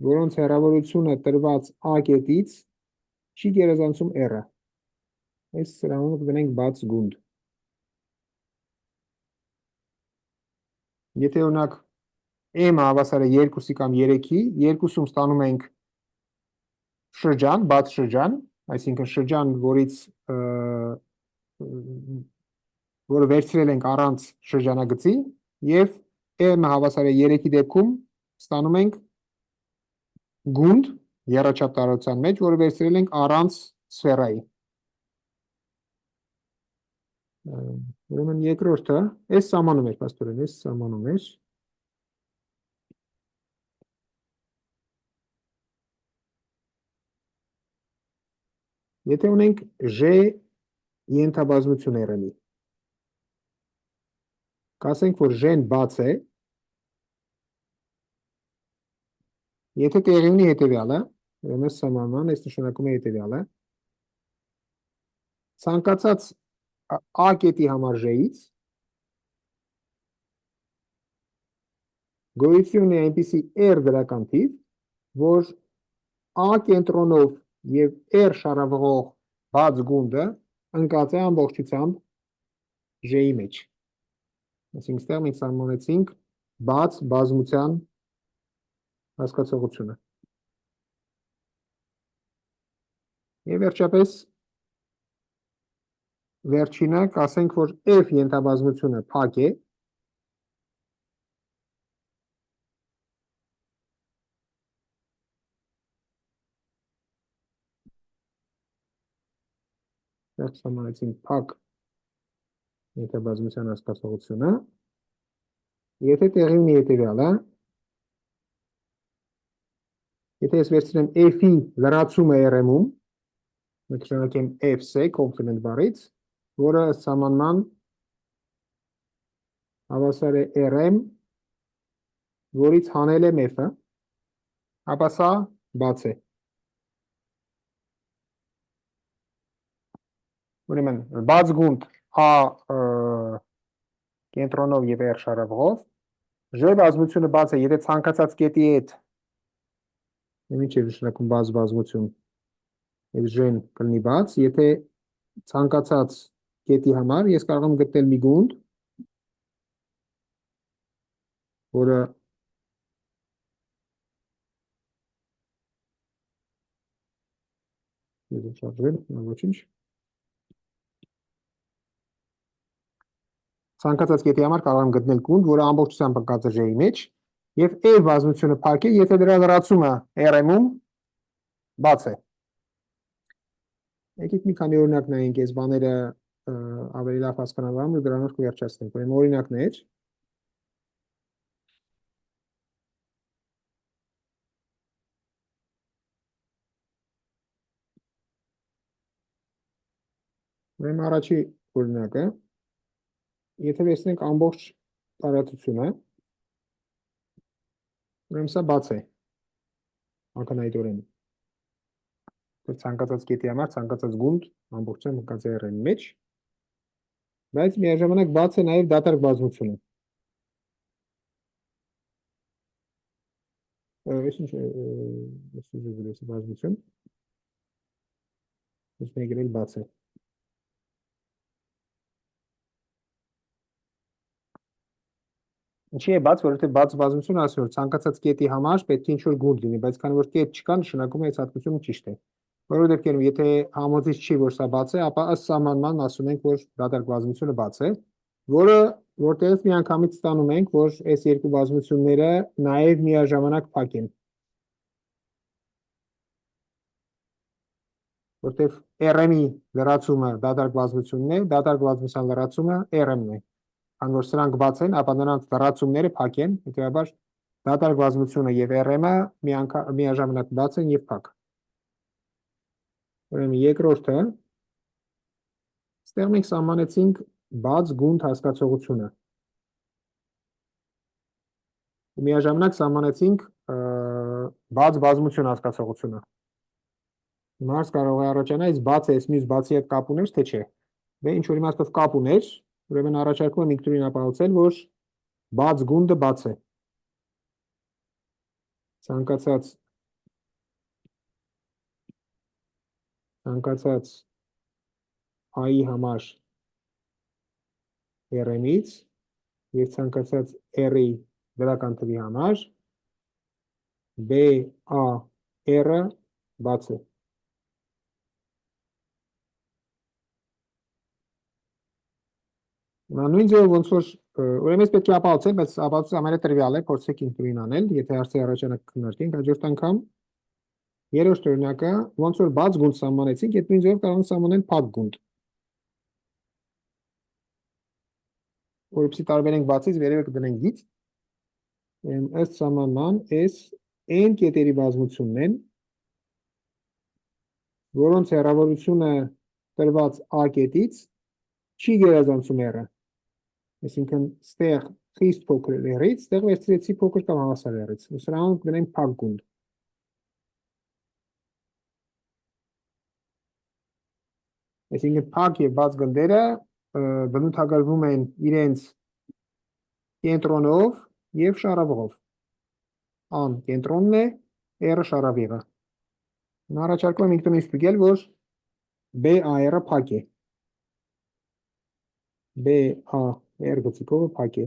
Speaker 1: որոնց հեռավորությունը տրված A կետից չի գերազանցում R-ը։ Այս սրանով կդնենք բաց գունդ։ Եթե օրինակ m-ը հավասար է 2-ի կամ 3-ի, երկուսում ստանում ենք շրջան, բաց շրջան, այսինքն շրջան, որը վերցրել ենք առանց շրջանագծի, եւ m-ը հավասար է 3-ի դեպքում ստանում ենք գունդ եռաչափ տարածության մեջ, որը վերցրել ենք առանց սֆերայի։ Ուրեմն երկրորդը, այս սահմանում էր, պաստորեն, այս սահմանում էր։ Եթե ունենք J ենթաբազմություն RM-ի, կասենք, որ J-ն բաց է, եթե տեղի ունի հետևյալը, ուրեմն այս սահմանման, այս նշանակում է հետևյալը, ցանկացած A կետի համար J-ից գոյություն է այնպիսի R դրական թիվ, որ A կենտրոնով և R շարավղող բաց գունդը ընկած է ամբողջությամբ J-ի մեջ։ Այսինքն ստեղ մենք սահմանեցինք բաց բազմության հասկացողությունը։ Եվ վերջապես վերջինը կասենք, որ F ենթաբազմությունը փակ է, սահմանեցինք փակ ենթաբազմության հասկացողությունը, եթե տեղի ունի հետևյալը, եթե ես վերցնեմ F-ի լրացումը RM-ում, նշանակեմ F-C, կոմպլեմենտ բառից, որը սահմանման հավասար է RM, որից հանել եմ F-ը, ապա սա բաց է։ Ուրեմն, բաց գունդ A կենտրոնով և R շարավղով, J բազմությունը բաց է, եթե ցանկացած կետի հետ, ինչ է նշանակում բաց բազմություն, և J-ն կլինի բաց, եթե ցանկացած կետի համար ես կարող եմ գտնել մի գունդ, որը ցանկացած կետի համար կարող եմ գտնել գունդ, որը ամբողջությամբ ընկած է J-ի մեջ, և F բազմությունը փակ է, եթե դրա լրացումը RM-ում բաց է։ Եկեք մի քանի օրինակ նայենք այս բաները ավելի լավ հասկանալու համար ու դրանով կվերջացնենք։ Ուրեմն օրինակներ։ Ուրեմն առաջի օրինակը, եթե վերցնենք ամբողջ տարածությունը, ուրեմն սա բաց է, ակնհայտորեն։ Ցանկացած կետի համար ցանկացած գունդ ամբողջությամբ ընկած է RM-ի մեջ, բայց միաժամանակ բաց է նաև դատարկ բազմությունը։ Այս ինչ է բազմություն, ես մեկ էլ բաց է։ Ինչի է բաց, որովհետև բաց բազմությունը ասում է, որ ցանկացած կետի համար պետք է ինչ-որ գունդ լինի, բայց քանի որ կետ չկա, նշանակում է այս հատկությունը ճիշտ է։ Որովհետև դեպքերում, եթե համոզիչ չի, որ սա բաց է, ապա ըստ սահմանման ասում ենք, որ դատարկ բազմությունը բաց է, որը որտեղից միանգամից ստանում ենք, որ այս երկու բազմությունները նաև միաժամանակ փակ են։ Որտեղ RM-ի լրացումը դատարկ բազմությունն է, դատարկ բազմության լրացումը RM-ն է։ Քանի որ սրանք բաց են, ապա նրանց լրացումները փակ են, հետևաբար դատարկ բազմությունը և RM-ը միաժամանակ բաց են և փակ։ Ուրեմն երկրորդը, ստեղ մենք սահմանեցինք բաց գունդ հասկացողությունը։ Միաժամանակ սահմանեցինք բաց բազմություն հասկացողությունը։ Մարդ կարող է առաջանալ, այս բաց է, այս մյուս բացի հետ կապ ուներ, թե չէ։ Դե ինչ որ իմաստով կապ ուներ, ուրեմն առաջարկում եմ ինքնուրույն ապահովել, որ բաց գունդը բաց է։ Ցանկացած A-ի համար RM-ից և ցանկացած R-ի դրական թվի համար BA-R-ը բաց է։ Նույն ձևով ոնց որ ուրեմն ես պետք է ապահովել, բայց ապահովության համարը տրվյալ է, փորձեք ինքնուրույն անել, եթե հարցի առաջանակ քննարկենք հաջորդ անգամ։ Երրորդ օրինակը, ոնց որ բաց գունդ սահմանեցինք, այդ նույն ձևով կարող ենք սահմանել փակ գունդ։ Որովհետեւ տարբերենք բացից վերևը կդնենք գիծ։ Ըստ սահմանման S n կետերի բազմությունն են, որոնց հեռավորությունը տրված A կետից չի գերազանցում R-ը։ Այսինքն, ստեղ խիստ փոքր R-ից, ստեղ վերցրեցի փոքր կամ հավասար R-ից։ Սրանով կդնենք փակ գունդ։ Այսինքն, փակ եւ բաց գնդերը բնութագրվում են իրենց կենտրոնով եւ շարավղով։ An կենտրոնն է, R-ը շարավիղը։ Առաջարկում եմ ինքնուրույն ստուգել, որ BAR-ը փակ է։ BAR գծիկովը փակ է։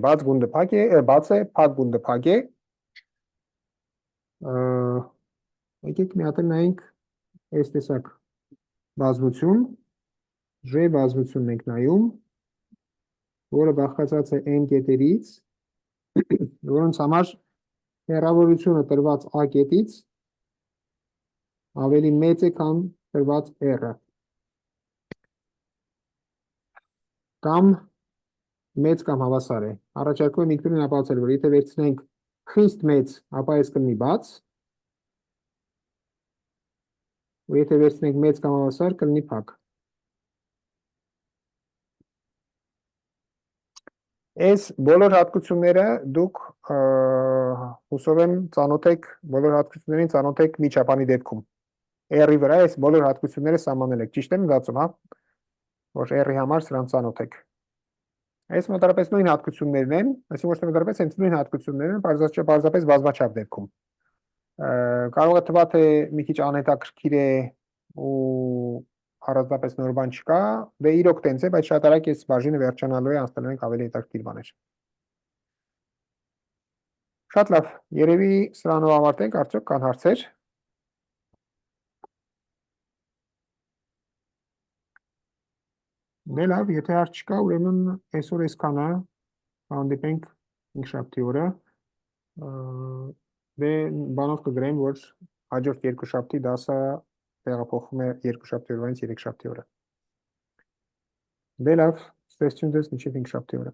Speaker 1: Բաց գունդը փակ է, բաց է, փակ գունդը փակ է։ Եկեք մի հատ նայենք այս տեսակ բազմություն, J բազմությունն ենք նայում, որը բաղկացած է n կետերից, որոնց համար հեռավորությունը տրված A կետից ավելի մեծ է, քան տրված R-ը։ Կամ մեծ կամ հավասար է։ Առաջարկում եմ ինքնուրույն ապացուցել, որ եթե վերցնենք խիստ մեծ, ապա այս կլինի բաց, ու եթե վերցնենք մեծ կամ հավասար, կլինի փակ։ Այս բոլոր հատկությունները դուք հուսով եմ ծանոթ եք, բոլոր հատկություններին ծանոթ եք միջապանի դեպքում։ R-ի վրա այս բոլոր հատկությունները սահմանել եք, ճիշտ եմ գացում, հա, որ R-ի համար սրանց ծանոթ եք։ Այս մոտարապես նույն հատկություններն են, այսինքն ոչ թե մոտարապես հենց նույն հատկություններն են, պարզապես բազմաչափ դեպքում։ Կարող է թվա, թե մի քիչ անհետաքրքիր է ու առանձնապես նոր բան չկա, դե իրոք տենց է, բայց շատ արագ այս բաժինը վերջանալու է, անցնելու ենք ավելի հետաքրքիր բաներ։ Շատ լավ, երևի սրանով ավարտենք, արդյոք կան հարցեր։ Դե լավ, եթե հարց չկա, ուրեմն այսօր այսքանը, հանդիպենք ինքշաբթի օրը։ Դե բանով կգրեմ, որ հաջորդ երկուշաբթի դասը տեղափոխվում է երկուշաբթի օրվանից երեքշաբթի օրը։ Դե լավ, ստեսություն ձեզ մինչև ինքշաբթի օրը։